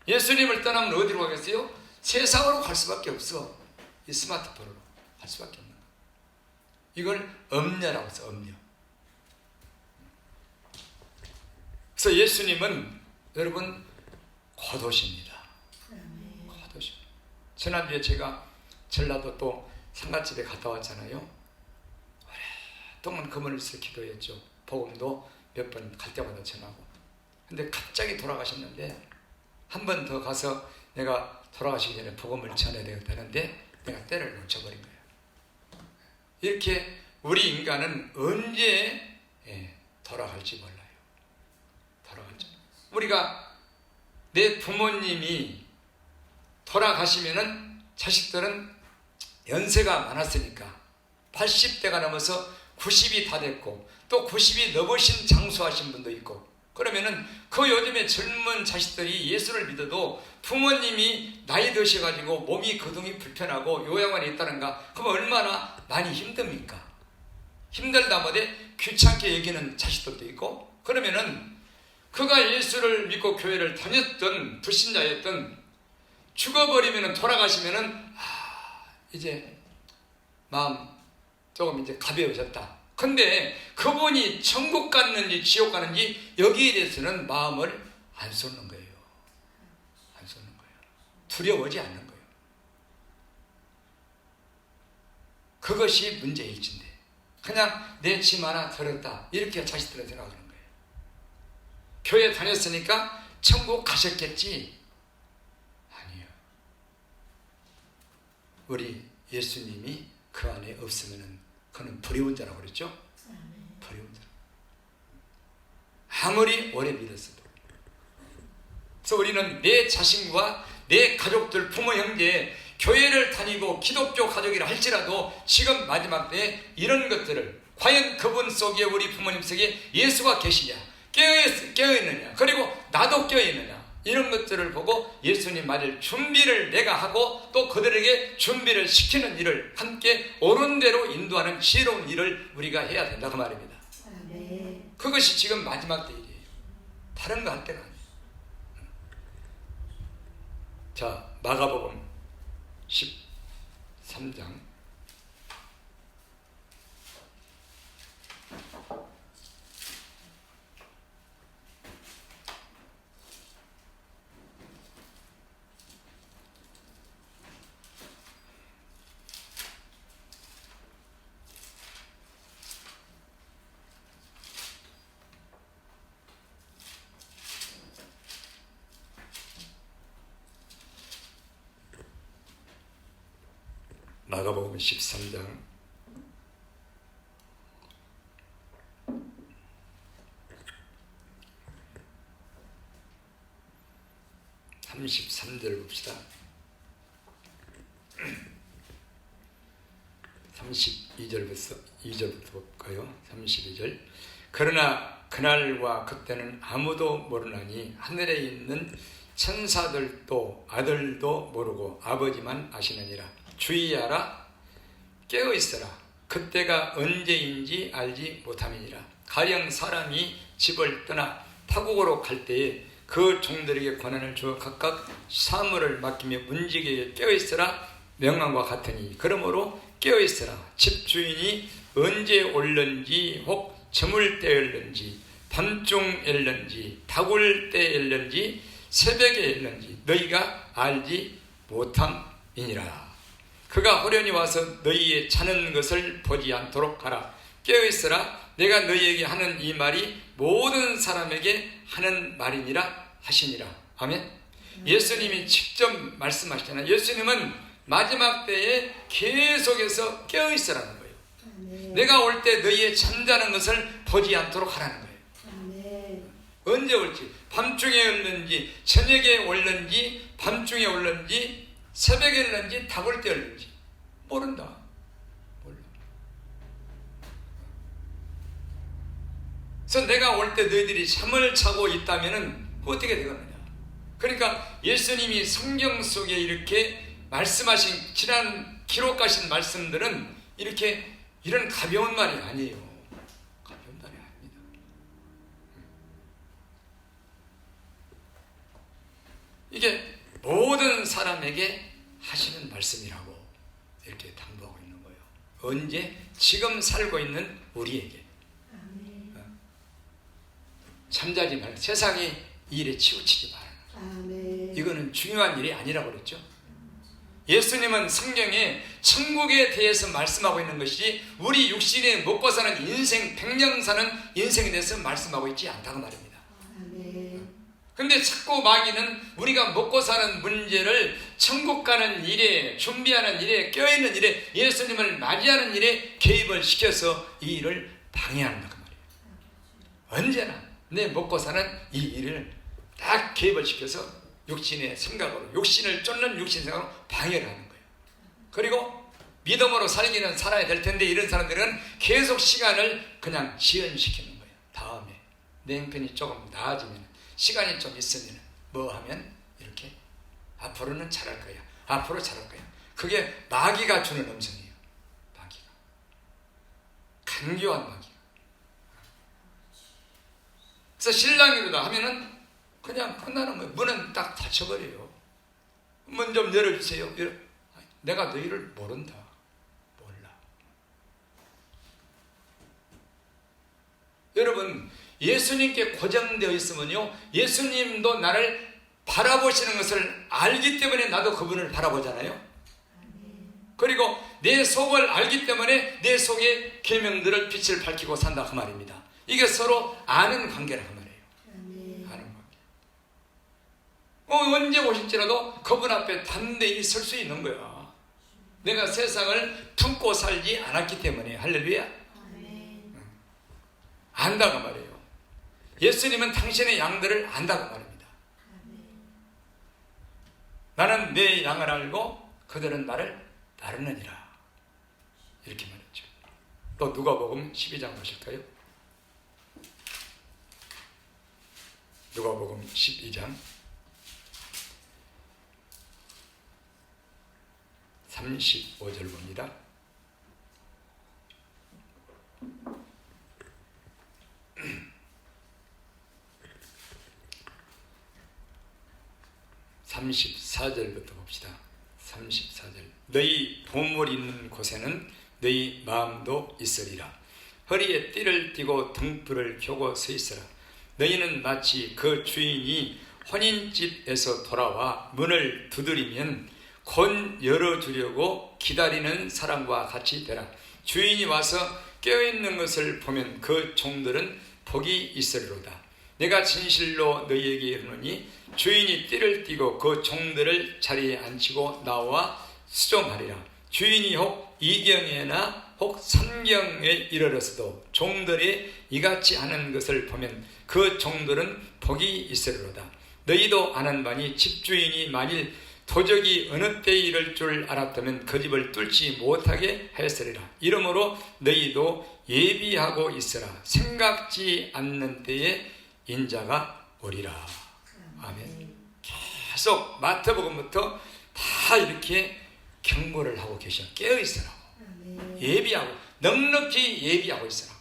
예수님을 떠나면 어디로 가겠어요? 세상으로 갈 수밖에 없어. 이 스마트폰으로 갈 수밖에 없는 거야. 이걸 엄녀라고 해서 엄녀. 그래서 예수님은 여러분 겉옷입니다. 겉옷입니다. 지난주에 제가 전라도 또 상가집에 갔다 왔잖아요. 오랫동안 금은을서 기도했죠. 복음도 몇 번 갈 때마다 전하고. 근데 갑자기 돌아가셨는데 한 번 더 가서 내가 돌아가시기 전에 복음을 전해야 되겠다는데 내가 때를 놓쳐버린 거예요. 이렇게 우리 인간은 언제 돌아갈지 몰라요. 돌아갈지. 우리가 내 부모님이 돌아가시면은 자식들은 연세가 많았으니까 80대가 넘어서 90이 다 됐고 또 90이 넘으신 장수하신 분도 있고, 그러면은 그 요즘에 젊은 자식들이 예수를 믿어도 부모님이 나이 드셔가지고 몸이 거동이 불편하고 요양원에 있다는가, 그럼 얼마나 많이 힘듭니까? 힘들다 못해 귀찮게 여기는 자식들도 있고, 그러면은 그가 예수를 믿고 교회를 다녔던 불신자였던, 죽어버리면은 돌아가시면은 이제 마음 조금 이제 가벼워졌다. 근데 그분이 천국 갔는지 지옥 갔는지 여기에 대해서는 마음을 안 쏟는 거예요. 안 쏟는 거예요. 두려워하지 않는 거예요. 그것이 문제일진데 그냥 내 짐 하나 들었다 이렇게 자식들은 생각하는 거예요. 교회 다녔으니까 천국 가셨겠지? 아니에요. 우리 예수님이 그 안에 없으면은 그는 불의운 자라고 그랬죠? 불의운 자. 아무리 오래 믿었어도. 그래서 우리는 내 자신과 내 가족들, 부모, 형제, 교회를 다니고 기독교 가족이라 할지라도 지금 마지막 때에 이런 것들을, 과연 그분 속에, 우리 부모님 속에 예수가 계시냐, 깨어있느냐, 그리고 나도 깨어있느냐, 이런 것들을 보고 예수님 맞을 준비를 내가 하고 또 그들에게 준비를 시키는 일을 함께 옳은 대로 인도하는 지혜로운 일을 우리가 해야 된다 그 말입니다. 그것이 지금 마지막 때 일이에요. 다른 거 할 때가 아니에요. 자, 마가복음 13장 마가복음 13장 33절 봅시다. 32절부터 볼까요? 32절. 그러나 그날과 그때는 아무도 모르나니 하늘에 있는 천사들도 아들도 모르고 아버지만 아시느니라. 주의하라, 깨어있으라. 그때가 언제인지 알지 못함이니라. 가령 사람이 집을 떠나 타국으로 갈 때에 그 종들에게 권한을 주어 각각 사물을 맡기며 움직이게 깨어있으라 명함과 같으니, 그러므로 깨어있으라. 집주인이 언제 올는지 혹 저물 때였는지 밤중일는지 다굴 때였는지 새벽에 일는지 너희가 알지 못함이니라. 그가 호련히 와서 너희의 자는 것을 보지 않도록 하라. 깨어있으라. 내가 너희에게 하는 이 말이 모든 사람에게 하는 말이니라 하시니라. 아멘. 예수님이 직접 말씀하시잖아요. 예수님은 마지막 때에 계속해서 깨어있으라는 거예요. 아멘. 내가 올 때 너희의 잠자는 것을 보지 않도록 하라는 거예요. 아멘. 언제 올지, 밤중에 올는지 저녁에 올는지 밤중에 올는지 새벽에 올는지 다굴 때 올는지 모른다. 몰라. 그래서 내가 올 때 너희들이 잠을 자고 있다면 어떻게 되겠느냐. 그러니까 예수님이 성경 속에 이렇게 말씀하신, 지난 기록하신 말씀들은 이렇게 이런 가벼운 말이 아니에요. 가벼운 말이 아닙니다. 이게 모든 사람에게 하시는 말씀이라고 이렇게 당부하고 있는 거예요. 언제? 지금 살고 있는 우리에게. 아멘. 잠자지 말고 세상이 이 일에 치우치지 말아라. 아멘. 이거는 중요한 일이 아니라고 그랬죠. 예수님은 성경에 천국에 대해서 말씀하고 있는 것이 우리 육신에 먹고 사는 인생, 백년 사는 인생에 대해서 말씀하고 있지 않다고 말입니다. 아멘. 근데 자꾸 마귀는 우리가 먹고 사는 문제를 천국 가는 일에, 준비하는 일에, 껴있는 일에, 예수님을 맞이하는 일에 개입을 시켜서 이 일을 방해한다 그 말이에요. 언제나 내 먹고 사는 이 일을 딱 개입을 시켜서 육신의 생각으로, 육신을 쫓는 육신 생각으로 방해를 하는 거예요. 그리고 믿음으로 살기는 살아야 될 텐데 이런 사람들은 계속 시간을 그냥 지연시키는 거예요. 다음에 내 형편이 조금 나아지면, 시간이 좀 있으면 뭐 하면 이렇게 앞으로는 잘할 거야, 앞으로 잘할 거야. 그게 마귀가 주는 음성이에요. 마귀가 간교한 마귀가. 그래서 신랑이로다 하면은 그냥 끝나는 거예요. 문은 딱 닫혀버려요. 문 좀 열어주세요. 내가 너희를 모른다. 몰라. 여러분, 예수님께 고정되어 있으면요, 예수님도 나를 바라보시는 것을 알기 때문에 나도 그분을 바라보잖아요. 그리고 내 속을 알기 때문에 내 속의 계명들을 빛을 밝히고 산다 그 말입니다. 이게 서로 아는 관계라 그 말이에요. 아는 관계. 언제 오실지라도 그분 앞에 담대히 설 수 있는 거야. 내가 세상을 품고 살지 않았기 때문에. 할렐루야. 안다고 말이에요. 예수님은 당신의 양들을 안다고 말입니다. 나는 내 양을 알고 그들은 나를 따르느니라. 이렇게 말했죠. 또 누가복음 12장 보실까요? 누가복음 12장 35절 봅니다. (34절부터) 봅시다. 34절. 너희 보물이 있는 곳에는 너희 마음도 있으리라. 허리에 띠를 띠고 등불을 켜고 서 있으라. 너희는 마치 그 주인이 혼인집에서 돌아와 문을 두드리면 곧 열어주려고 기다리는 사람과 같이 되라. 주인이 와서 깨어있는 것을 보면 그 종들은 복이 있으리로다. 내가 진실로 너희에게 이르노니 주인이 띠를 띠고 그 종들을 자리에 앉히고 나와 수종하리라. 주인이 혹 이경에나 혹 삼경에 이르렀어도 종들이 이같이 하는 것을 보면 그 종들은 복이 있으리로다. 너희도 아는 바니 집주인이 만일 도적이 어느 때에 이를 줄 알았다면 그 집을 뚫지 못하게 하였으리라. 이러므로 너희도 예비하고 있으라. 생각지 않는 때에 인자가 오리라. 아멘. 계속 마태복음부터 다 이렇게 경고를 하고 계셔. 깨어 있으라고. 예비하고 넉넉히 예비하고 있으라고.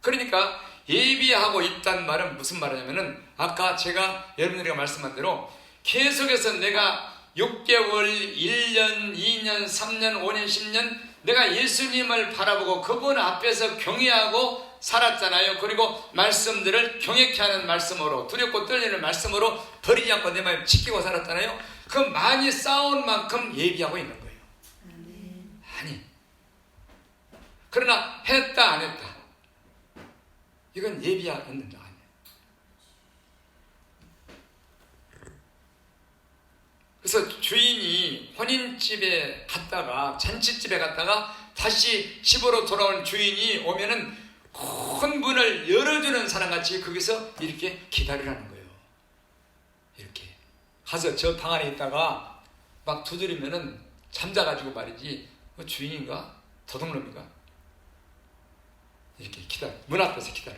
그러니까 예비하고 있다는 말은 무슨 말이냐면은 아까 제가 여러분들에게 말씀한 대로 계속해서 내가 6개월, 1년, 2년, 3년, 5년, 10년 내가 예수님을 바라보고 그분 앞에서 경외하고 살았잖아요. 그리고 말씀들을 경외케 하는 말씀으로, 두렵고 떨리는 말씀으로 버리지 않고 내 마음을 지키고 살았잖아요. 그 많이 쌓아온 만큼 예비하고 있는 거예요. 아니, 그러나 했다 안 했다, 이건 예비하고 있는 거 아니에요. 그래서 주인이 혼인집에 갔다가, 잔치집에 갔다가 다시 집으로 돌아온 주인이 오면은 큰 문을 열어주는 사람같이 거기서 이렇게 기다리라는 거예요. 이렇게 가서 저 방 안에 있다가 막 두드리면은 잠자가지고 말이지, 주인인가? 도둑놈인가? 이렇게 기다려. 문 앞에서 기다려.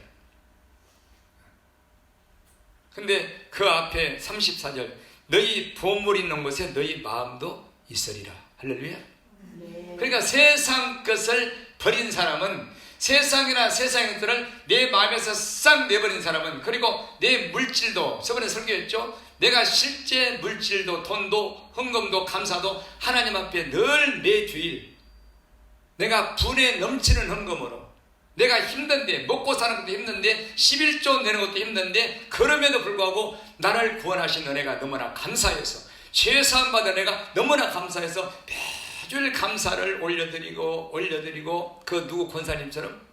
근데 그 앞에 34절, 너희 보물 있는 곳에 너희 마음도 있으리라. 할렐루야. 그러니까 세상 것을 버린 사람은, 세상이나 세상의 것들을 내 마음에서 싹 내버린 사람은, 그리고 내 물질도, 저번에 설교했죠. 내가 실제 물질도, 돈도, 헌금도, 감사도 하나님 앞에 늘 내주일, 내가 분에 넘치는 헌금으로, 내가 힘든데, 먹고 사는 것도 힘든데, 11조 내는 것도 힘든데, 그럼에도 불구하고 나를 구원하신 은혜가 너무나 감사해서, 죄사함 받은 은혜가 너무나 감사해서 매주 감사를 올려드리고, 그 누구 권사님처럼,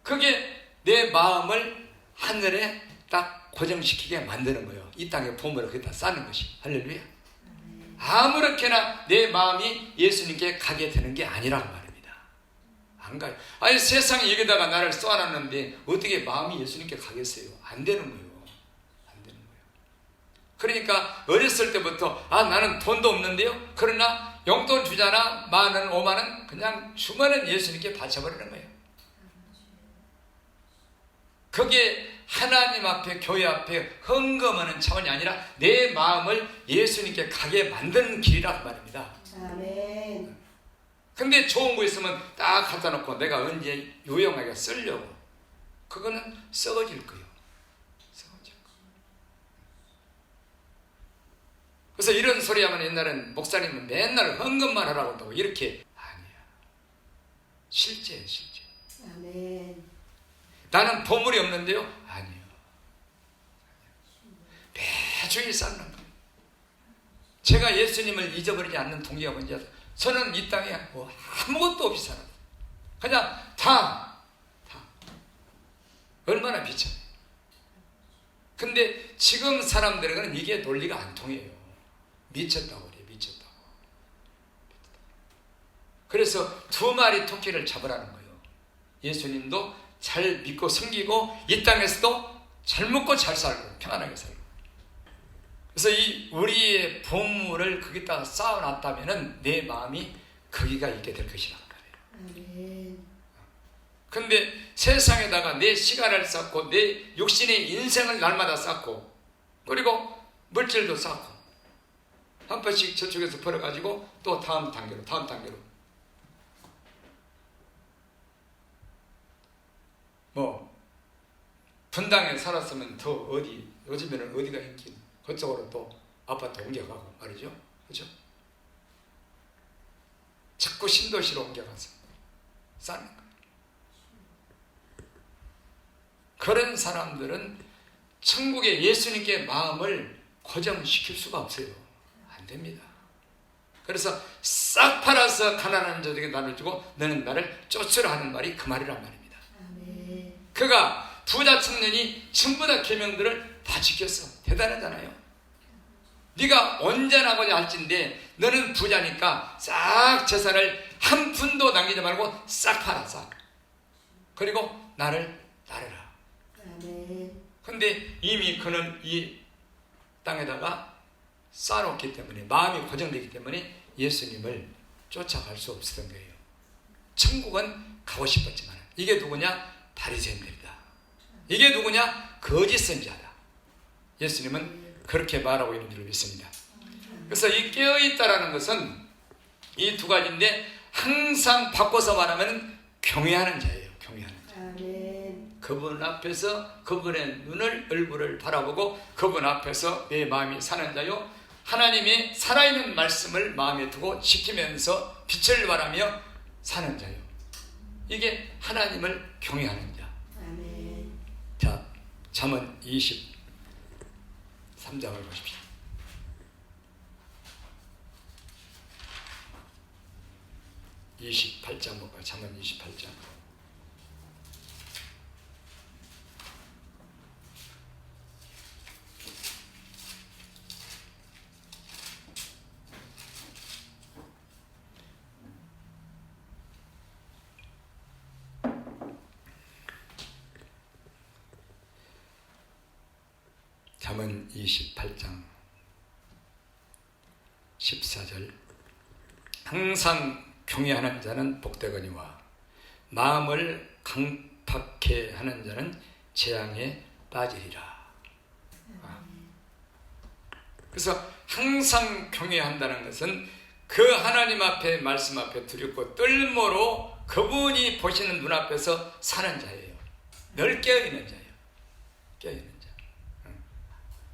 그게 내 마음을 하늘에 딱 고정시키게 만드는 거예요. 이 땅에 보물을 거기다 쌓는 것이. 할렐루야. 아무렇게나 내 마음이 예수님께 가게 되는 게 아니라고 말입니다. 안 가요. 아니, 세상에 여기다가 나를 쏘아놨는데 어떻게 마음이 예수님께 가겠어요? 안 되는 거예요. 안 되는 거예요. 그러니까 어렸을 때부터 나는 돈도 없는데요, 그러나 용돈 주잖아, 10,000원, 50,000원, 그냥 주면은 예수님께 바쳐버리는 거예요. 그게 하나님 앞에, 교회 앞에 헌금하는 차원이 아니라 내 마음을 예수님께 가게 만드는 길이란 말입니다. 아멘. 근데 좋은 거 있으면 딱 갖다 놓고 내가 언제 유용하게 쓰려고, 그거는 썩어질 거예요. 썩어질 거예요. 그래서 이런 소리 하면 옛날엔 목사님은 맨날 헌금만 하라고 한다고, 이렇게. 아니야. 실제예요, 실제. 아멘. 나는 보물이 없는데요? 아니요. 매주일 쌓는 거예요. 제가 예수님을 잊어버리지 않는 동기가 뭔지 아세요? 저는 이 땅에 뭐 아무것도 없이 살아요. 그냥 다. 얼마나 비참해요. 근데 지금 사람들에게는 이게 논리가 안 통해요. 미쳤다고 그래요. 미쳤다고. 그래서 2마리 토끼를 잡으라는 거예요. 예수님도 잘 믿고 섬기고 이 땅에서도 잘 먹고 잘 살고 평안하게 살고. 그래서 이 우리의 보물을 거기다가 쌓아놨다면은 내 마음이 거기가 있게 될 것이란 말이에요. 근데 세상에다가 내 시간을 쌓고 내 육신의 인생을 날마다 쌓고, 그리고 물질도 쌓고, 한 번씩 저쪽에서 벌어가지고 또 다음 단계로 뭐 분당에 살았으면 더 어디, 요즘에는 어디가 있긴, 그쪽으로 또 아파트 옮겨가고 말이죠. 그죠? 자꾸 신도시로 옮겨가서 싸는 거예요. 그런 사람들은 천국에 예수님께 마음을 고정시킬 수가 없어요. 안 됩니다. 그래서 싹 팔아서 가난한 자들에게 나눠주고 너는 나를 쫓으라 하는 말이 그 말이란 말입니다. 아멘. 그가 부자 청년이 전부 다 계명들을 다 지켰어. 대단하잖아요. 네가 온전하고자 할진데 너는 부자니까 싹 재산을 한 푼도 남기지 말고 싹 팔아 싹. 그리고 나를 따르라. 아멘. 근데 이미 그는 이 땅에다가 쌓아놓기 때문에 마음이 고정되기 때문에 예수님을 쫓아갈 수 없었던 거예요. 천국은 가고 싶었지만 이게 누구냐? 바리새인들이다. 이게 누구냐? 거짓 선지자다. 예수님은 그렇게 말하고 있는 줄 믿습니다. 그래서 이 깨어있다라는 것은 이 두 가지인데 항상 바꿔서 말하면 경외하는 자예요. 경외하는 자. 아멘. 그분 앞에서 그분의 눈을 얼굴을 바라보고 그분 앞에서 내 마음이 사는 자요. 하나님의 살아있는 말씀을 마음에 두고 지키면서 빛을 발하며 사는 자요. 이게 하나님을 경외하는 자. 아멘. 자, 잠언 23장을 보십시오. 28장 볼까요? 잠언 28장. 잠언 28장 14절. 항상 경외하는 자는 복되거니와 마음을 강팍해 하는 자는 재앙에 빠지리라. 그래서 항상 경외한다는 것은 그 하나님 앞에 말씀 앞에 두렵고 떨므로 그분이 보시는 눈앞에서 사는 자예요. 늘 깨어있는 자예요. 깨어있는 자.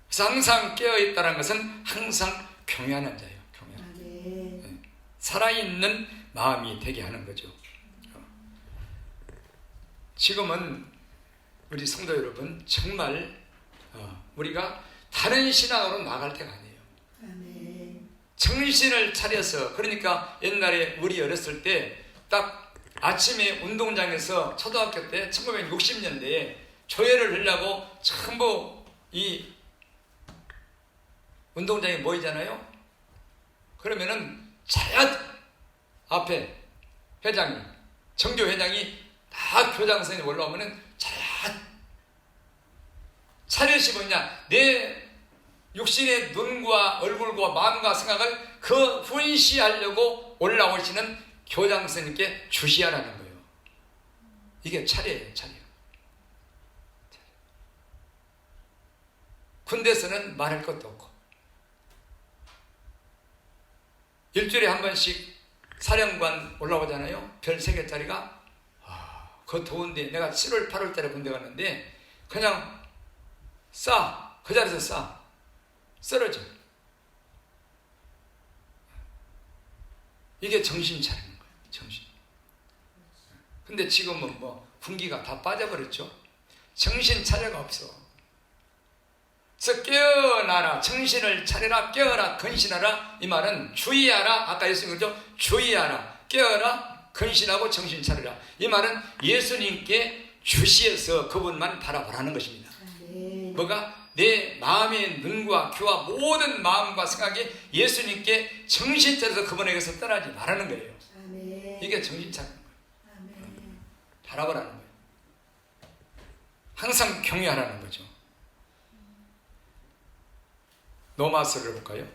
그래서 항상 깨어있다는 것은 항상 경외하는 자예요. 경외하는 자. 아멘. 살아있는 마음이 되게 하는 거죠. 지금은 우리 성도 여러분 정말 우리가 다른 신앙으로 나갈 때가 아니에요. 아멘. 정신을 차려서, 그러니까 옛날에 우리 어렸을 때 딱 아침에 운동장에서 초등학교 때 1960년대에 조회를 하려고 전부 이 운동장에 모이잖아요. 그러면은 차렷 앞에 회장이, 정교 회장이 다 교장선에 올라오면은 차렷이 뭐냐? 내 육신의 눈과 얼굴과 마음과 생각을 그 훈시하려고 올라오시는 교장선님께 주시하라는 거예요. 이게 차례예요, 차례. 군대에서는 말할 것도 없고 일주일에 한 번씩 사령관 올라오잖아요. 별 3개짜리가. 그 더운데 내가 7월 8월 달에 군대 갔는데 그냥 그 자리에서 쓰러져. 이게 정신 차리는 거예요. 정신. 근데 지금은 뭐 군기가 다 빠져버렸죠. 정신 차려가 없어. 그래서 깨어나라, 정신을 차려라, 깨어라, 근신하라. 이 말은 주의하라. 아까 예수님 그랬죠? 주의하라, 깨어라, 근신하고 정신 차려라. 이 말은 예수님께 주시해서 그분만 바라보라는 것입니다. 아멘. 뭐가? 내 마음의 눈과 귀와 모든 마음과 생각이 예수님께 정신 차려서 그분에게서 떠나지 말라는 거예요. 아멘. 이게 정신 차리는 거예요. 아멘. 바라보라는 거예요. 항상 경외하라는 거죠. 로마서를 볼까요?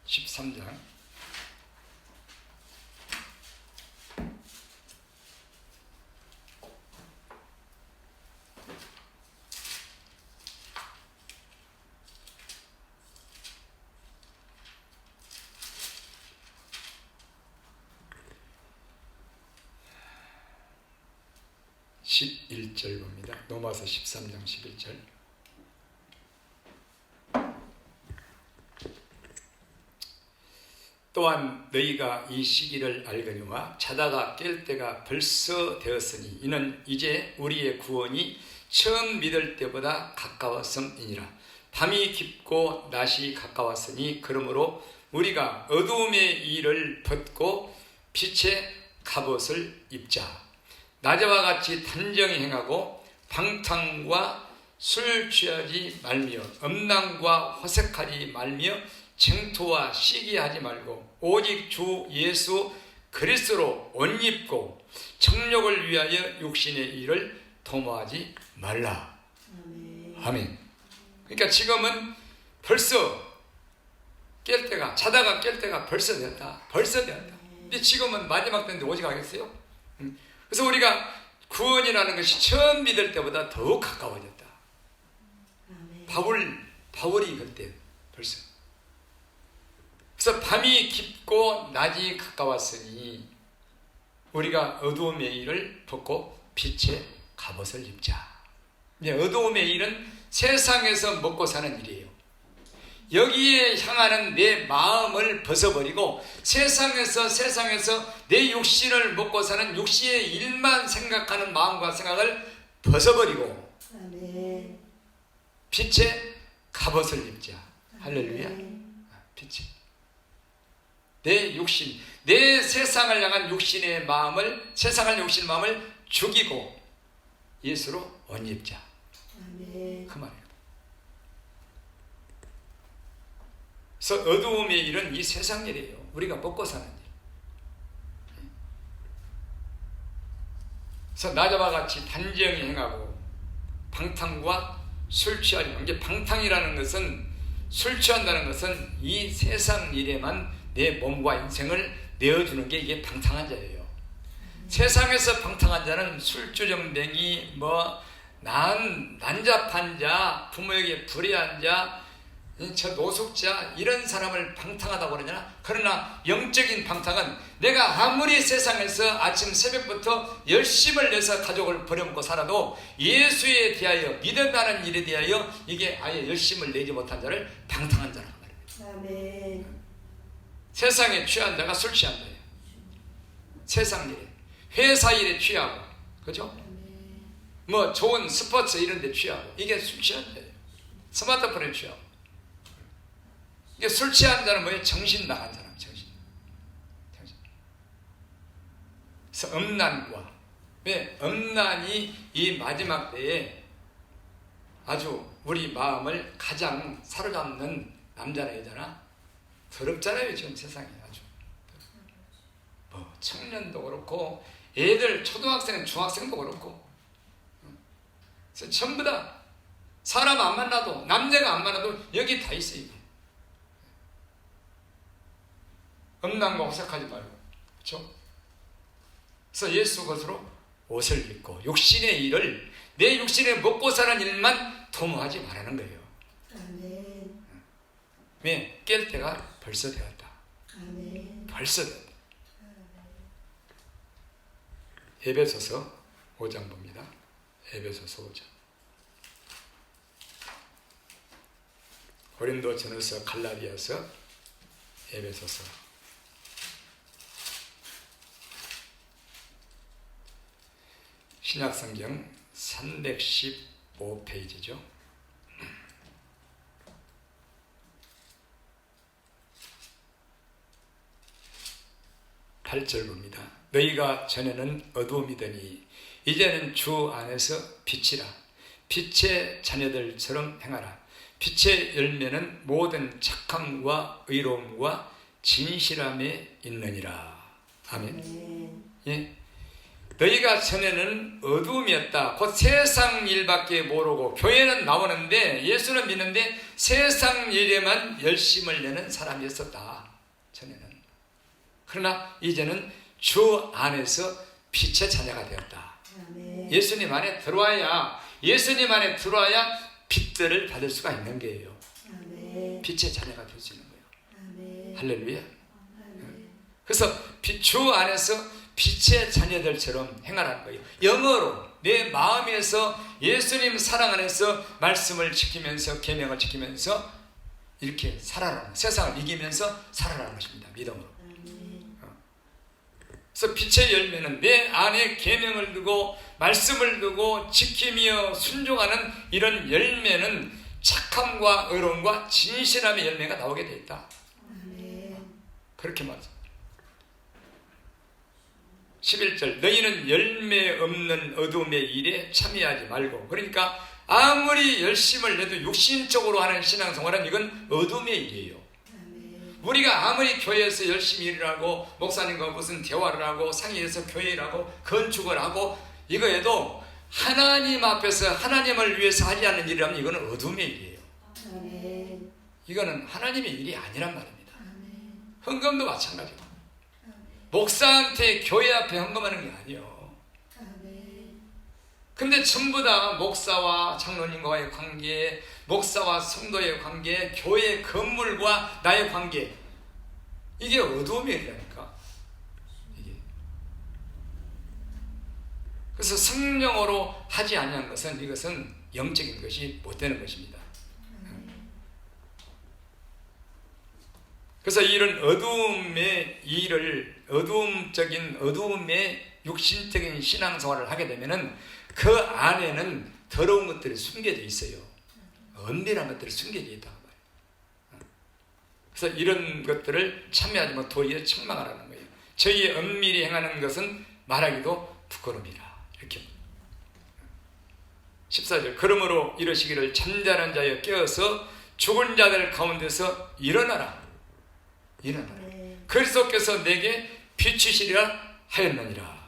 13장 1 11절 봅니다. 로마서 13장 11절. 또한 너희가 이 시기를 알거니와 자다가 깰 때가 벌써 되었으니 이는 이제 우리의 구원이 처음 믿을 때보다 가까웠음이니라. 밤이 깊고 낮이 가까웠으니 그러므로 우리가 어두움의 일을 벗고 빛의 갑옷을 입자. 낮에와 같이 단정히 행하고 방탕과 술 취하지 말며 음란과 호색하지 말며 쟁토와 시기하지 말고 오직 주 예수 그리스도로 옷 입고 정욕을 위하여 육신의 일을 도모하지 말라. 아멘. 그러니까 지금은 벌써 깰 때가, 자다가 깰 때가 벌써 되었다. 벌써 되었다. 근데 지금은 마지막 때인데 오직 하겠어요? 그래서 우리가 구원이라는 것이 처음 믿을 때보다 더욱 가까워졌다. 바울이 그때 벌써. 그래서 밤이 깊고 낮이 가까웠으니 우리가 어두움의 일을 벗고 빛의 갑옷을 입자. 어두움의 일은 세상에서 먹고 사는 일이에요. 여기에 향하는 내 마음을 벗어버리고 세상에서 내 육신을 먹고 사는 육신의 일만 생각하는 마음과 생각을 벗어버리고 빛의 갑옷을 입자. 할렐루야. 빛이 내 육신, 내 세상을 향한 육신의 마음을, 세상을 육신의 마음을 죽이고 예수로 옷 입자. 그 말이에요. 그래서 어두움의 일은 이 세상 일이에요. 우리가 먹고 사는 일. 그래서 낮과 같이 단정히 행하고 방탕과 술 취하지 마. 이제 방탕이라는 것은, 술 취한다는 것은 이 세상 일에만 내 몸과 인생을 내어주는 게 이게 방탕한 자예요. 세상에서 방탕한 자는 술주정뱅이, 난잡한 자, 부모에게 불의한 자, 저 노숙자, 이런 사람을 방탕하다고 그러잖아. 그러나 영적인 방탕은 내가 아무리 세상에서 아침 새벽부터 열심을 내서 가족을 버려먹고 살아도 예수에 대하여, 믿는다는 일에 대하여 이게 아예 열심을 내지 못한 자를 방탕한 자라고 말해요. 아멘. 세상에 취한 자가 술 취한 자예요. 세상 일에, 회사 일에 취하고, 그죠? 좋은 스포츠 이런 데 취하고, 이게 술 취한 자예요. 스마트폰에 취하고. 이게 술 취한 자는 뭐예요? 정신 나간 사람, 정신. 그래서 음란과, 왜? 음란이 이 마지막 때에 아주 우리 마음을 가장 사로잡는 남자나 여자나 더럽잖아요, 지금 세상에 아주. 청년도 그렇고, 애들, 초등학생, 중학생도 그렇고. 그래서 전부 다 사람 안 만나도, 남자가 안 만나도 여기 다 있어요, 이게. 음란과 호색하지 말고, 그렇죠? 그래서 예수 것으로 옷을 입고 육신의 일을, 내 육신에 먹고 사는 일만 도모하지 말라는 거예요. 아멘. 왜? 깰 때가 벌써 되었다. 아멘. 벌써 되었다. 에베소서 5장 봅니다. 에베소서 5장. 고린도전서, 갈라디아서, 에베소서. 신약성경 315페이지죠. 8절 봅니다. 너희가 전에는 어두움이더니 이제는 주 안에서 빛이라. 빛의 자녀들처럼 행하라. 빛의 열매는 모든 착함과 의로움과 진실함에 있느니라. 아멘. 예. 너희가 전에는 어두움이었다. 곧 세상 일밖에 모르고, 교회는 나오는데, 예수는 믿는데 세상 일에만 열심을 내는 사람이었었다. 전에는. 그러나 이제는 주 안에서 빛의 자녀가 되었다. 아멘. 예수님 안에 들어와야 빛들을 받을 수가 있는 거예요. 아멘. 빛의 자녀가 될 수 있는 거예요. 아멘. 할렐루야. 아멘. 그래서 주 안에서 빛의 자녀들처럼 행하라는 거예요. 영어로 내 마음에서 예수님 사랑 안에서 말씀을 지키면서 계명을 지키면서 이렇게 살아라는, 세상을 이기면서 살아라는 것입니다. 믿음으로. 그래서 빛의 열매는 내 안에 계명을 두고 말씀을 두고 지키며 순종하는 이런 열매는 착함과 의로움과 진실함의 열매가 나오게 되어 있다. 그렇게 말합니다. 11절 너희는 열매 없는 어둠의 일에 참여하지 말고, 그러니까 아무리 열심을 내도 육신적으로 하는 신앙생활은 이건 어둠의 일이에요. 우리가 아무리 교회에서 열심히 일을 하고 목사님과 무슨 대화를 하고 상의해서 교회를 하고 건축을 하고 이거 해도 하나님 앞에서 하나님을 위해서 하지 않는 일이라면 이거는 어둠의 일이에요. 이거는 하나님의 일이 아니란 말입니다. 헌금도 마찬가지고 목사한테 교회 앞에 헌금하는 게 아니에요. 근데 전부 다 목사와 장로님과의 관계, 목사와 성도의 관계, 교회 건물과 나의 관계, 이게 어두움의 일이라니까. 이게. 그래서 성령으로 하지 않는 것은 이것은 영적인 것이 못 되는 것입니다. 그래서 이런 어두움의 일을, 어두움의 육신적인 신앙생활을 하게 되면은 그 안에는 더러운 것들이 숨겨져 있어요. 은밀한 것들이 숨겨져 있다고 말이에요. 그래서 이런 것들을 참여하지 도리에 책망하라는 거예요. 저희 은밀히 행하는 것은 말하기도 부끄럽이라. 이렇게. 14절 그러므로 이러시기를 잠자는 자여 깨어서 죽은 자들 가운데서 일어나라. 그리스도께서 내게 비추시리라 하였느니라.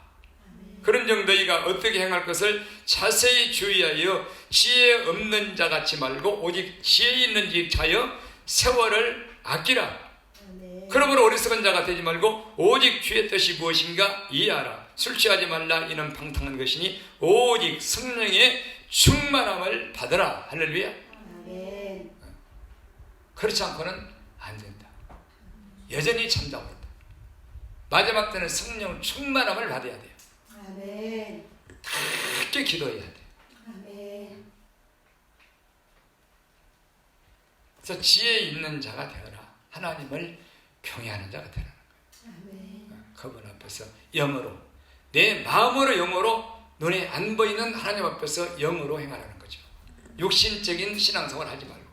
그런즉 너희가 어떻게 행할 것을 자세히 주의하여 지혜 없는 자같이 말고 오직 지혜 있는 지 자여 세월을 아끼라. 그러므로 어리석은 자가 되지 말고 오직 주의 뜻이 무엇인가 이해하라. 술 취하지 말라. 이는 방탕한 것이니 오직 성령의 충만함을 받으라. 할렐루야. 그렇지 않고는 안 된다. 여전히 잠자고 있다. 마지막 때는 성령 충만함을 받아야 돼요. 크게 기도해야 돼. 그래서 지혜 있는 자가 되어라. 하나님을 경외하는 자가 되라는 거예요. 그분 앞에서 영으로, 내 마음으로 영으로, 눈에 안 보이는 하나님 앞에서 영으로 행하라는 거죠. 육신적인 신앙생활 하지 말고.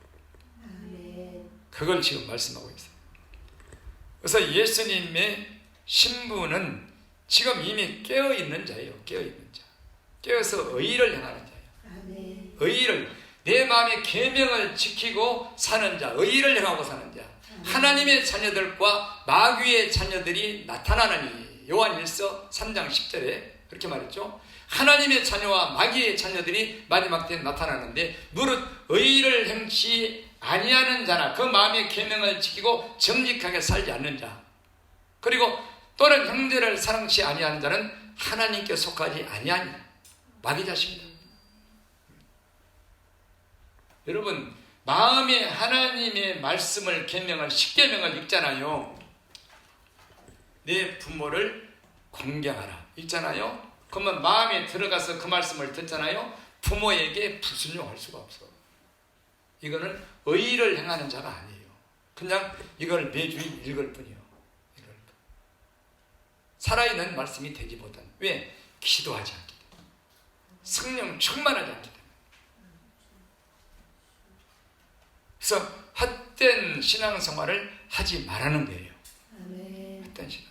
그걸 지금 말씀하고 있어요. 그래서 예수님의 신부는 지금 이미 깨어있는 자예요. 깨어있는 자. 깨어서 의를 행하는 자예요. 의를, 내 마음의 계명을 지키고 사는 자, 의를 행하고 사는 자. 하나님의 자녀들과 마귀의 자녀들이 나타나느니. 요한일서 3장 10절에 그렇게 말했죠. 하나님의 자녀와 마귀의 자녀들이 마지막 때에 나타나는데 무릇 의를 행치 아니하는 자나 그 마음의 계명을 지키고 정직하게 살지 않는 자, 그리고 또는 형제를 사랑치 아니하는 자는 하나님께 속하지 아니하니 마귀 자식이다. 여러분, 마음에 하나님의 말씀을 계명을 십계명을 읽잖아요. 내 부모를 공경하라 읽잖아요. 그러면 마음에 들어가서 그 말씀을 듣잖아요. 부모에게 불순종할 수가 없어. 이거는 의를 행하는 자가 아니에요. 그냥 이걸 매주 읽을 뿐이에요. 살아있는 말씀이 되지 못한. 왜? 기도하지 않기 때문에. 성령 충만하지 않기 때문에. 그래서 헛된 신앙생활을 하지 말라는 거예요. 헛된 신앙생활.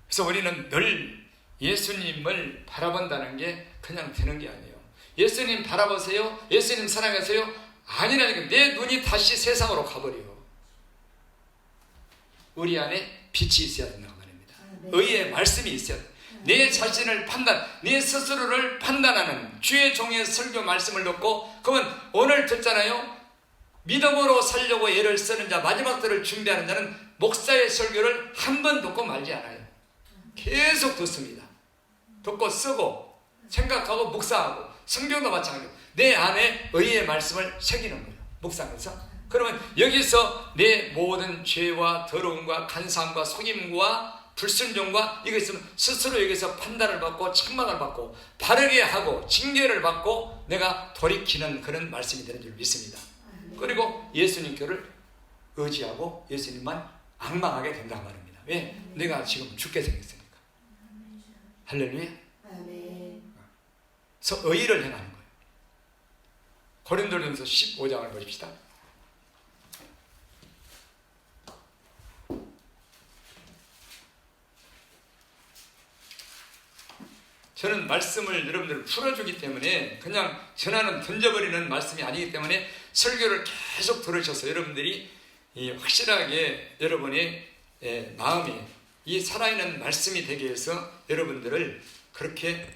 그래서 우리는 늘 예수님을 바라본다는 게 그냥 되는 게 아니에요. 예수님 바라보세요. 예수님 사랑하세요. 아니라니까. 내 눈이 다시 세상으로 가버려요. 우리 안에 빛이 있어야 된다고 말입니다. 의의 말씀이 있어야 돼. 내 자신을 내 스스로를 판단하는 주의 종의 설교 말씀을 듣고, 그러면 오늘 듣잖아요. 믿음으로 살려고 애를 쓰는 자, 마지막 때를 준비하는 자는 목사의 설교를 한 번 듣고 말지 않아요. 계속 듣습니다. 듣고 쓰고 생각하고 묵상하고, 성경도 마찬가지로 내 안에 의의 말씀을 새기는 거예요. 묵상해서. 그러면 여기서 내 모든 죄와 더러움과 간사함과 속임과 불순종과 이거 있으면 스스로 여기서 판단을 받고 책망을 받고 바르게 하고 징계를 받고 내가 돌이키는 그런 말씀이 되는 줄 믿습니다. 그리고 예수님께를 의지하고 예수님만 앙망하게 된단 말입니다. 왜? 내가 지금 죽게 생겼으니까. 할렐루야. 그래서 의의를 행하는 거예요. 고린도전서 15장을 보십시다. 저는 말씀을 여러분들 풀어주기 때문에 그냥 전하는 던져버리는 말씀이 아니기 때문에 설교를 계속 들으셔서 여러분들이 확실하게 여러분의 마음에 이 살아있는 말씀이 되게 해서 여러분들을 그렇게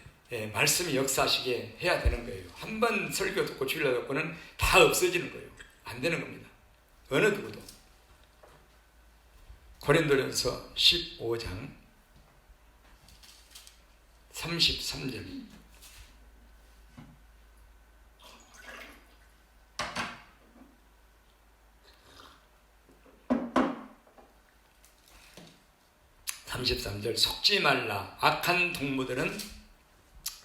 말씀이 역사하시게 해야 되는 거예요. 한 번 설교 듣고 주일날 듣고는 다 없어지는 거예요. 안 되는 겁니다. 어느 누구도. 고린도전서 15장 33절. 속지 말라. 악한 동무들은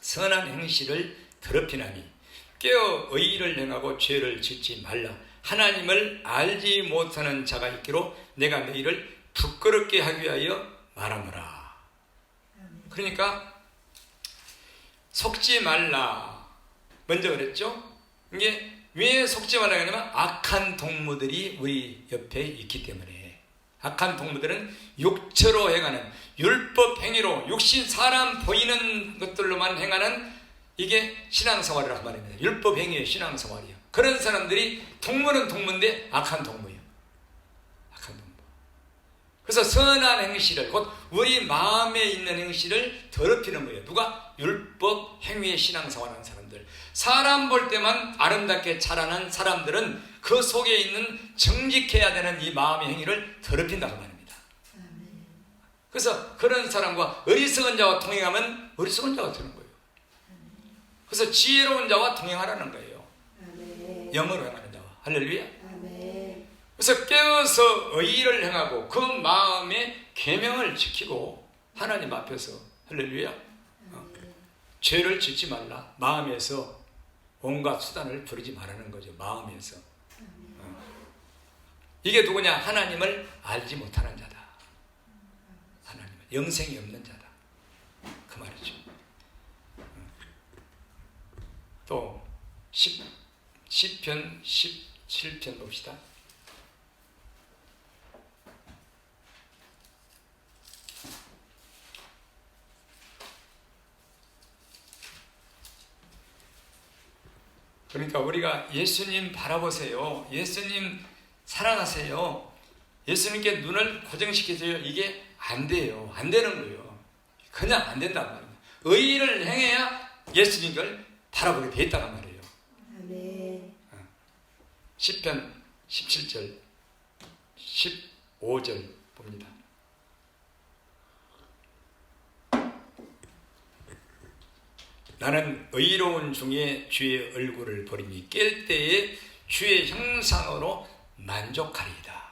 선한 행실을 더럽히나니 깨어 의의를 행하고 죄를 짓지 말라. 하나님을 알지 못하는 자가 있기로 내가 너희를 부끄럽게 하기 위하여 말하노라. 그러니까 속지 말라 먼저 그랬죠. 이게 왜 속지 말라 하냐면 악한 동무들이 우리 옆에 있기 때문에. 악한 동무들은 육체로 행하는 율법 행위로 육신 사람 보이는 것들로만 행하는 이게 신앙생활이란 말입니다. 율법 행위의 신앙생활이요. 그런 사람들이 동무는 동무인데 악한 동무예요. 악한 동무. 그래서 선한 행실을 곧 우리 마음에 있는 행실을 더럽히는 거예요. 누가? 율법 행위의 신앙생활하는 사람들. 사람 볼 때만 아름답게 자라난 사람들은 그 속에 있는 정직해야 되는 이 마음의 행위를 더럽힌다고 말입니다. 그래서 그런 사람과 어리석은 자와 동행하면 어리석은 자가 되는 거예요. 그래서 지혜로운 자와 동행하라는 거예요. 영으로 행하는 자와. 할렐루야. 그래서 깨어서 의의를 행하고 그 마음의 계명을 지키고 하나님 앞에서 할렐루야. 죄를 짓지 말라. 마음에서 온갖 수단을 부리지 말라는 거죠. 마음에서. 이게 누구냐? 하나님을 알지 못하는 자다. 하나님은 영생이 없는 자다. 그 말이죠. 또 시편 17편 봅시다. 그러니까 우리가 예수님 바라보세요. 예수님 사랑하세요. 예수님께 눈을 고정시키세요. 이게 안 돼요. 안 되는 거예요. 그냥 안 된단 말이에요. 의의를 행해야 예수님을 바라보게 돼 있다는 말이에요. 시편 17절 15절 봅니다. 나는 의로운 중에 주의 얼굴을 보리니 깰 때에 주의 형상으로 만족하리이다.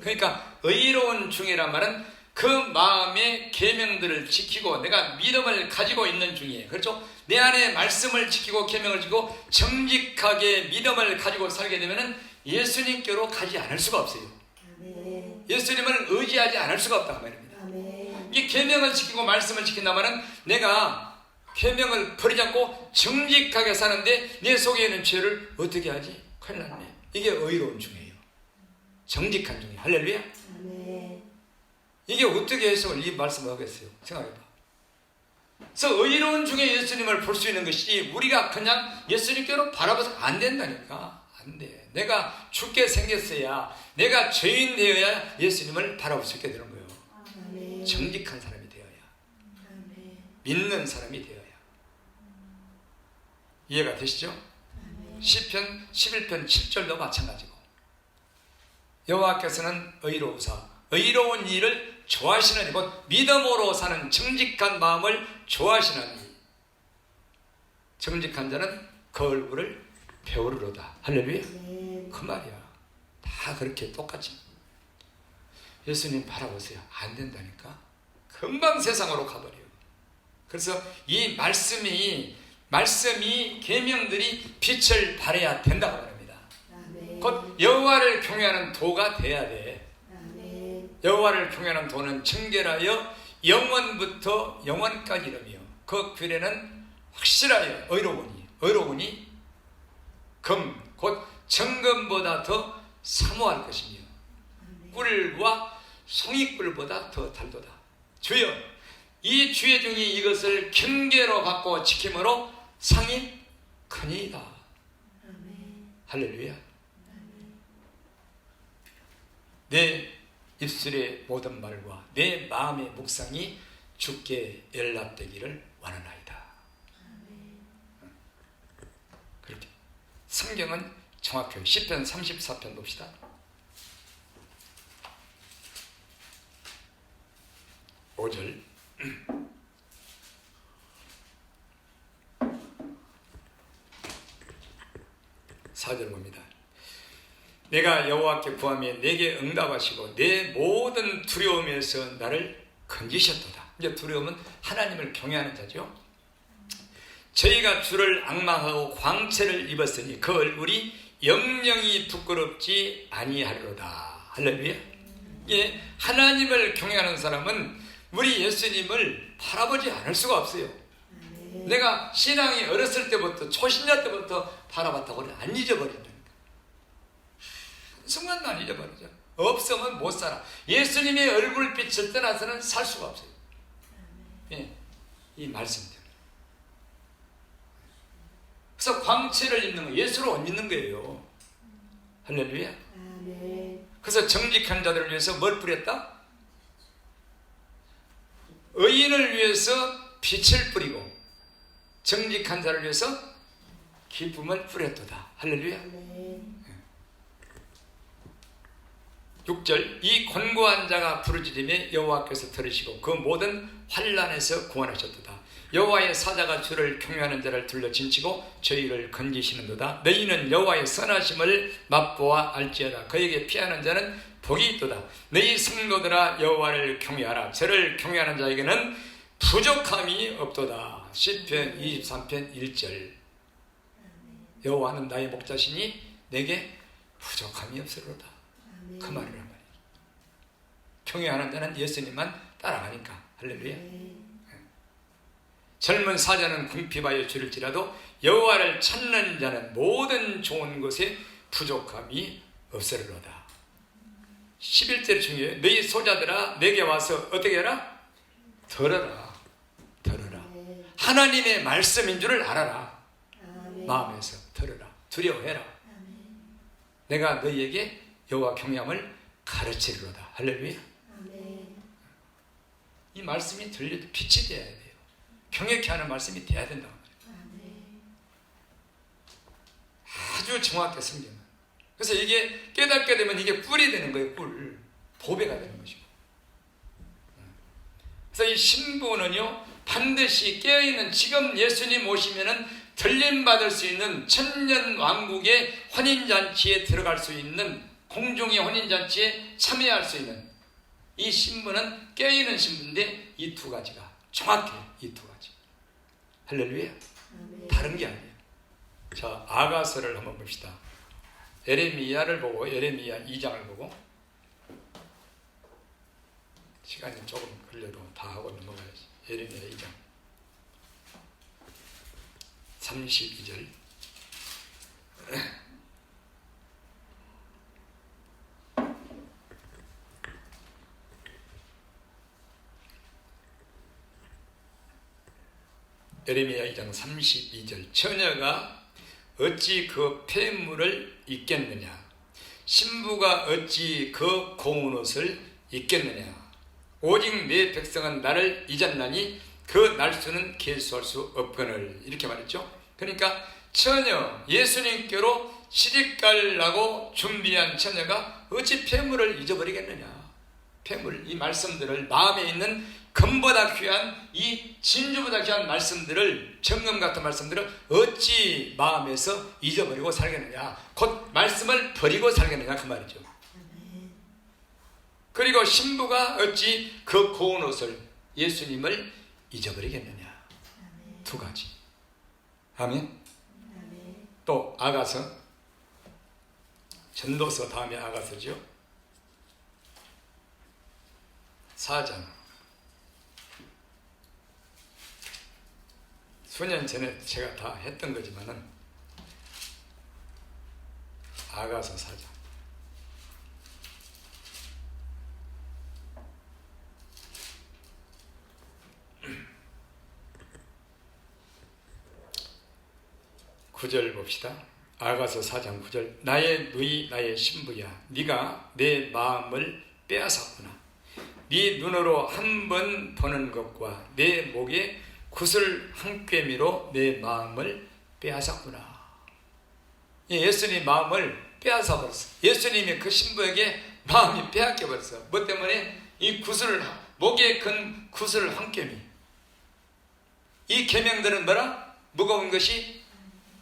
그러니까 의로운 중이란 말은 그 마음의 계명들을 지키고 내가 믿음을 가지고 있는 중에, 그렇죠? 내 안에 말씀을 지키고 계명을 지키고 정직하게 믿음을 가지고 살게 되면 예수님께로 가지 않을 수가 없어요. 예수님을 의지하지 않을 수가 없다는 말입니다. 이 계명을 지키고 말씀을 지킨다면 내가 계명을 버리지 않고 정직하게 사는데 내 속에 있는 죄를 어떻게 하지? 큰일 났네. 이게 의로운 중이에요. 정직한 중이에요. 할렐루야. 이게 어떻게 해석을 이 말씀을 하겠어요? 생각해봐. 그래서 의로운 중에 예수님을 볼 수 있는 것이 우리가 그냥 예수님께로 바라봐서 안 된다니까. 안 돼. 내가 죽게 생겼어야, 내가 죄인 되어야 예수님을 바라볼 수 있게 되는 거예요. 정직한 사람이 되어야, 믿는 사람이 되어야. 이해가 되시죠? 시편 11편 7절도 마찬가지고, 여호와께서는 의로우사 의로운 일을 좋아하시는 곧 믿음으로 사는 정직한 마음을 좋아하시나니 정직한 자는 그 얼굴을 배우르로다. 할렐루야. 그 말이야. 다 그렇게 똑같이. 예수님 바라보세요. 안 된다니까. 금방 세상으로 가버려요. 그래서 이 말씀이 계명들이 빛을 발해야 된다고 말합니다. 아멘. 곧 여호와를 경외하는 도가 돼야 돼. 아멘. 여호와를 경외하는 도는 청결하여 영원부터 영원까지 이르며 그 규례는 확실하여 의로우니 곧 정금보다 더 사모할 것이며 꿀과 송이꿀보다 더 달도다. 주여, 이 주의 종이 이것을 경계로 받고 지킴으로 상이 크니이다. 아멘. 할렐루야. 내 입술의 모든 말과 내 마음의 묵상이 주께 연락되기를 원하나이다. 그렇게 성경은 정확해요. 시편 34편 봅시다. 5절. 4절 봅니다. 내가 여호와께 구하며 내게 응답하시고 내 모든 두려움에서 나를 건지셨도다. 이제 두려움은 하나님을 경외하는 자죠. 저희가 주를 앙망하고 광채를 입었으니 그 얼굴이 영영이 부끄럽지 아니하리로다. 할렐루야. 예, 하나님을 경외하는 사람은 우리 예수님을 바라보지 않을 수가 없어요. 내가 신앙이 어렸을 때부터 초신자 때부터 바라봤다고 안 잊어버린다니까. 순간도 안 잊어버리죠. 없으면 못 살아. 예수님의 얼굴빛을 떠나서는 살 수가 없어요. 예, 이 말씀 때문에. 그래서 광채를 입는 거 예수로 못 입는 거예요. 할렐루야. 그래서 정직한 자들을 위해서 뭘 뿌렸다? 의인을 위해서 빛을 뿌리고 정직한 자를 위해서 기쁨을 뿌렸도다. 할렐루야. 6절. 이 곤고한 자가 부르짖으며 여호와께서 들으시고 그 모든 환난에서 구원하셨도다. 여호와의 사자가 주를 경외하는 자를 둘러 진치고 저희를 건지시는도다. 너희는 여호와의 선하심을 맛보아 알지어다. 그에게 피하는 자는 복이 있도다. 너희 성도들아 여호와를 경외하라. 저를 경외하는 자에게는 부족함이 없도다. 시편 23편 1절. 여호와는 나의 목자시니 내게 부족함이 없으리로다. 그 말이란 말이에요. 경외하는 자는 예수님만 따라가니까. 할렐루야. 젊은 사자는 궁핍하여 줄일지라도 여호와를 찾는 자는 모든 좋은 것에 부족함이 없으리로다. 11절 중에 너희 소자들아 내게 와서 어떻게 해라? 들어라. 하나님의 말씀인 줄을 알아라. 마음에서 들어라. 두려워해라. 내가 너희에게 여호와 경외함을 가르치리로다. 할렐루야. 이 말씀이 들려도 빛이 되어야 돼요. 경외케 하는 말씀이 돼야 된다고 말이에요. 아주 정확하게 성경은. 그래서 이게 깨닫게 되면 이게 뿔이 되는 거예요. 뿔. 보배가 되는 것이고. 그래서 이 신부는요 반드시 깨어있는, 지금 예수님 오시면은 들림받을 수 있는 천년 왕국의 혼인잔치에 들어갈 수 있는, 공중의 혼인잔치에 참여할 수 있는 이 신부는 깨어있는 신부인데 이 두 가지가 정확해. 이 두 가지. 할렐루야. 다른 게 아니에요. 자, 아가서를 한번 봅시다. 예레미야를 보고, 예레미야 2장을 보고, 시간이 조금 걸려도 다 하고 넘어가야지. 예레미야 2장 32절. 예레미야 2장 32절. 처녀가 어찌 그 폐물을 입겠느냐, 신부가 어찌 그 고운 옷을 입겠느냐. 오직 내 백성은 나를 잊었나니 그 날수는 계수할 수 없거늘. 이렇게 말했죠. 그러니까 처녀, 예수님께로 시집가려고 준비한 처녀가 어찌 폐물을 잊어버리겠느냐. 폐물, 이 말씀들을, 마음에 있는 금보다 귀한, 이 진주보다 귀한 말씀들을, 정금 같은 말씀들을 어찌 마음에서 잊어버리고 살겠느냐. 곧 말씀을 버리고 살겠느냐 그 말이죠. 그리고 신부가 어찌 그 고운 옷을, 예수님을 잊어버리겠느냐. 두 가지. 아멘. 또 아가서, 전도서 다음에 아가서죠. 4장. 수년 전에 제가 다 했던 거지만은 아가서 4장. 구절 봅시다. 아가서 4장 9절. 나의 누이 나의 신부야, 네가 내 마음을 빼앗았구나. 네 눈으로 한 번 보는 것과 내 목에 구슬 한 꿰미로 내 마음을 빼앗았구나. 예수님 마음을 빼앗아 버렸어. 예수님이 그 신부에게 마음이 빼앗겨 버렸어. 뭐 때문에? 이 구슬, 목에 건 구슬 한 꿰미. 이 계명들은 뭐라? 무거운 것이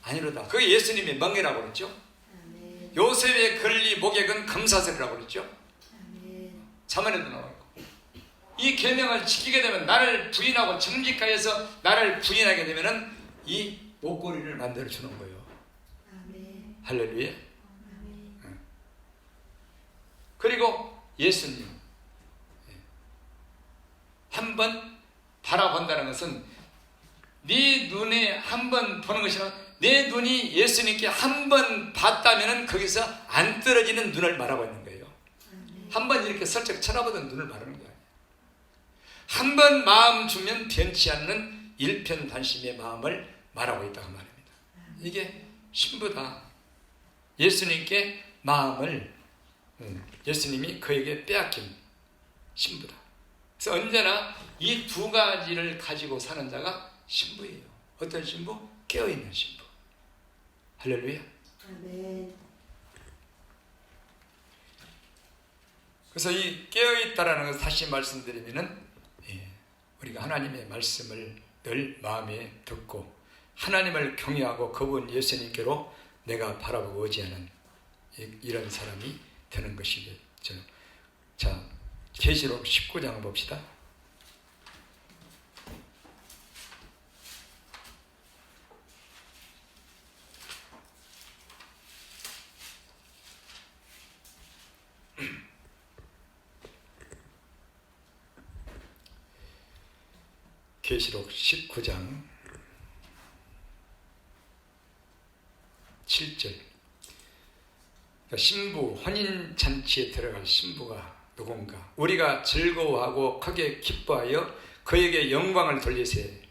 아니로다. 그게 예수님의 멍에라고 그랬죠. 요셉의 걸리 목에 건 금사슬이라고 그랬죠. 자문에도 나와요. 이 계명을 지키게 되면, 나를 부인하고 정직하여서 나를 부인하게 되면은 이 목걸이를 만들어 주는 거예요. 할렐루야. 그리고 예수님 한 번 바라본다는 것은 네 눈에 한 번 보는 것이라, 내 눈이 예수님께 한 번 봤다면 거기서 안 떨어지는 눈을 말하고 있는 거예요. 한 번 이렇게 슬쩍 쳐다보던 눈을 말하는 거예요. 한 번 마음 주면 변치 않는 일편단심의 마음을 말하고 있다고 말합니다. 이게 신부다. 예수님께 마음을, 예수님이 그에게 빼앗긴 신부다. 그래서 언제나 이 두 가지를 가지고 사는 자가 신부예요. 어떤 신부? 깨어있는 신부. 할렐루야. 아멘. 그래서 이 깨어있다라는 것을 다시 말씀드리면은, 우리가 하나님의 말씀을 늘 마음에 듣고 하나님을 경외하고 그분 예수님께로 내가 바라보고 의지하는 이런 사람이 되는 것이겠죠. 자, 계시록 19장 봅시다. 계시록 19장 7절. 신부, 혼인잔치에 들어갈 신부가 누군가? 우리가 즐거워하고 크게 기뻐하여 그에게 영광을 돌리세.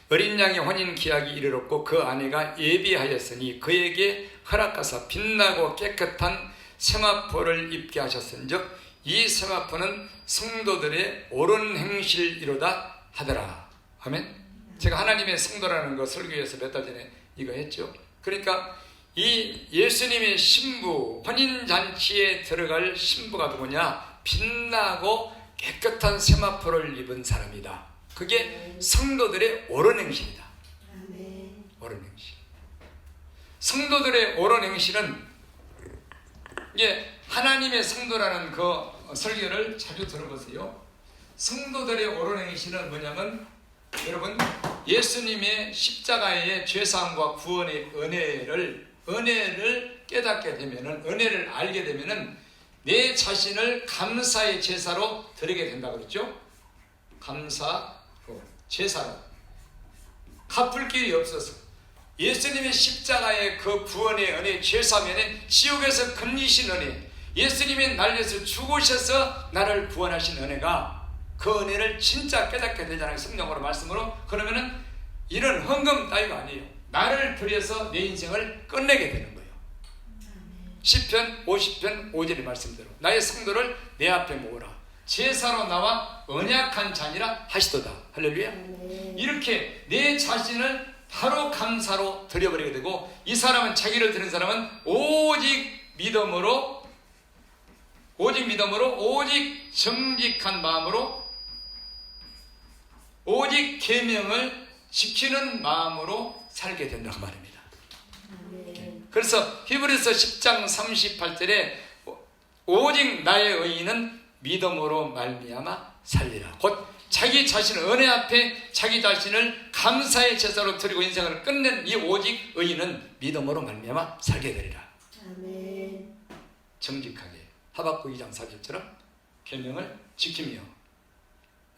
어린 양의 혼인 기약이 이르렀고 그 아내가 예비하였으니 그에게 허락하사 빛나고 깨끗한 세마포를 입게 하셨은즉 이 세마포는 성도들의 옳은 행실이로다 하더라. 아멘. 제가 하나님의 성도라는 거 설교에서 몇 달 전에 이거 했죠. 그러니까 이 예수님의 신부, 혼인잔치에 들어갈 신부가 누구냐? 빛나고 깨끗한 세마포를 입은 사람이다. 그게 성도들의 옳은 행실이다. 옳은 행실. 성도들의 옳은 행실은, 이게 하나님의 성도라는 그 설교를 자주 들어보세요. 성도들의 옳은 행실은 뭐냐면, 여러분, 예수님의 십자가의 죄사함과 구원의 은혜를 깨닫게 되면은, 은혜를 알게 되면은 내 자신을 감사의 제사로 드리게 된다고 그랬죠. 감사 제사로. 갚을 길이 없어서 예수님의 십자가의 그 구원의 은혜, 죄사면에 지옥에서 금리신 은혜, 예수님이 날려서 죽으셔서 나를 구원하신 은혜가, 그 은혜를 진짜 깨닫게 되잖아요. 성령으로 말씀으로. 그러면은 이런 헌금 따위가 아니에요. 나를 들여서 내 인생을 끝내게 되는 거예요. 시편 50편 5절의 말씀대로 나의 성도를 내 앞에 모으라. 제사로 나와 언약한 자니라 하시도다. 할렐루야. 이렇게 내 자신을 바로 감사로 드려버리게 되고, 이 사람은, 자기를 드는 사람은 오직 믿음으로, 오직 정직한 마음으로, 오직 계명을 지키는 마음으로 살게 된다고 말입니다. 그래서 히브리서 10장 38절에 오직 나의 의인은 믿음으로 말미암아 살리라. 곧 자기 자신을 은혜 앞에 자기 자신을 감사의 제사로 드리고 인생을 끝낸 이 오직 의인은 믿음으로 말미암아 살게 되리라. 아멘. 정직하게 하박국 2장 4절처럼 계명을 지키며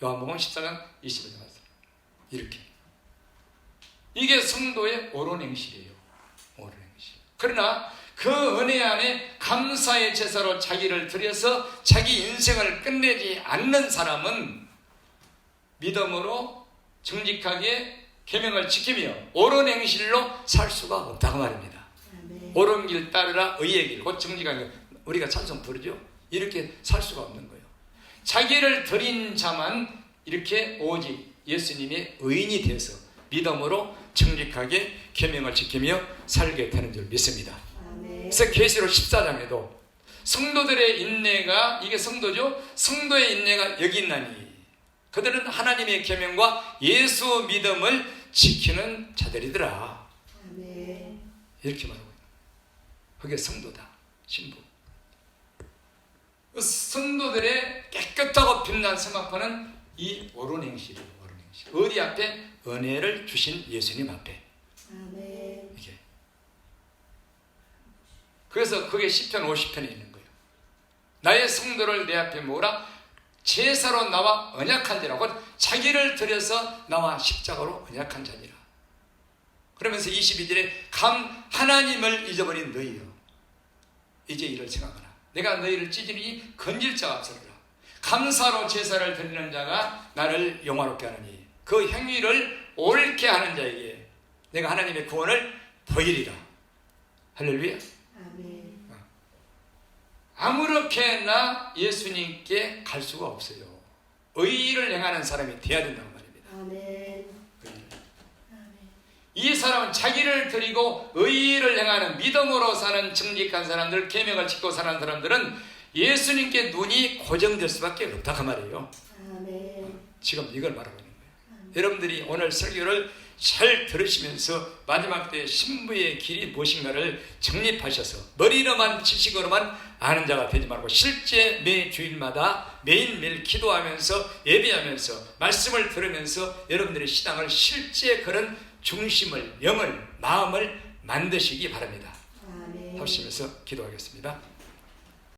요한복음 14장 21절 말씀 이렇게 이게 성도의 옳은 행실이에요. 옳은 행실. 그러나 그 은혜 안에 감사의 제사로 자기를 드려서 자기 인생을 끝내지 않는 사람은 믿음으로 정직하게 계명을 지키며 옳은 행실로 살 수가 없다고 말입니다. 아멘. 옳은 길 따르라 의의 길 곧 정직한 길 우리가 찬송 부르죠. 이렇게 살 수가 없는 거예요. 자기를 드린 자만 이렇게 오직 예수님의 의인이 돼서 믿음으로 정직하게 계명을 지키며 살게 되는 줄 믿습니다. 아멘. 그래서 계시록 14장에도 성도들의 인내가 이게 성도죠. 성도의 인내가 여기 있나니 그들은 하나님의 계명과 예수 믿음을 지키는 자들이더라. 아멘. 이렇게 말하고 있는 그게 성도다. 신부. 성도들의 깨끗하고 빛난 세마포는 이 옳은 행실이에요. 옳은 행실. 어디 앞에? 은혜를 주신 예수님 앞에. 아멘. 이게. 그래서 그게 시편 50편에 있는 거예요. 나의 성도를 내 앞에 모으라. 제사로 나와 언약한 자라. 곧 자기를 들여서 나와 십자가로 언약한 자니라. 그러면서 22절에 하나님을 잊어버린 너희여 이제 이를 생각하라. 내가 너희를 찢으니 건질 자가 없으리라. 감사로 제사를 드리는 자가 나를 영화롭게 하느니 그 행위를 옳게 하는 자에게 내가 하나님의 구원을 보이리라. 할렐루야. 아멘. 아무렇게나 예수님께 갈 수가 없어요. 의를 행하는 사람이 돼야 된다는 말입니다. 아멘. 이 사람은 자기를 드리고 의를 행하는 믿음으로 사는 정직한 사람들, 계명을 지키고 사는 사람들은 예수님께 눈이 고정될 수밖에 없다 그 말이에요. 아멘. 지금 이걸 말하고 있는 거예요. 여러분들이 오늘 설교를 잘 들으시면서 마지막 때 신부의 길이 무엇인가를 정립하셔서 머리로만 지식으로만 아는 자가 되지 말고 실제 매 주일마다 매일매일 기도하면서 예배하면서 말씀을 들으면서 여러분들의 신앙을 실제 그런 중심을, 영을, 마음을 만드시기 바랍니다. 아멘. 합심해서 기도하겠습니다.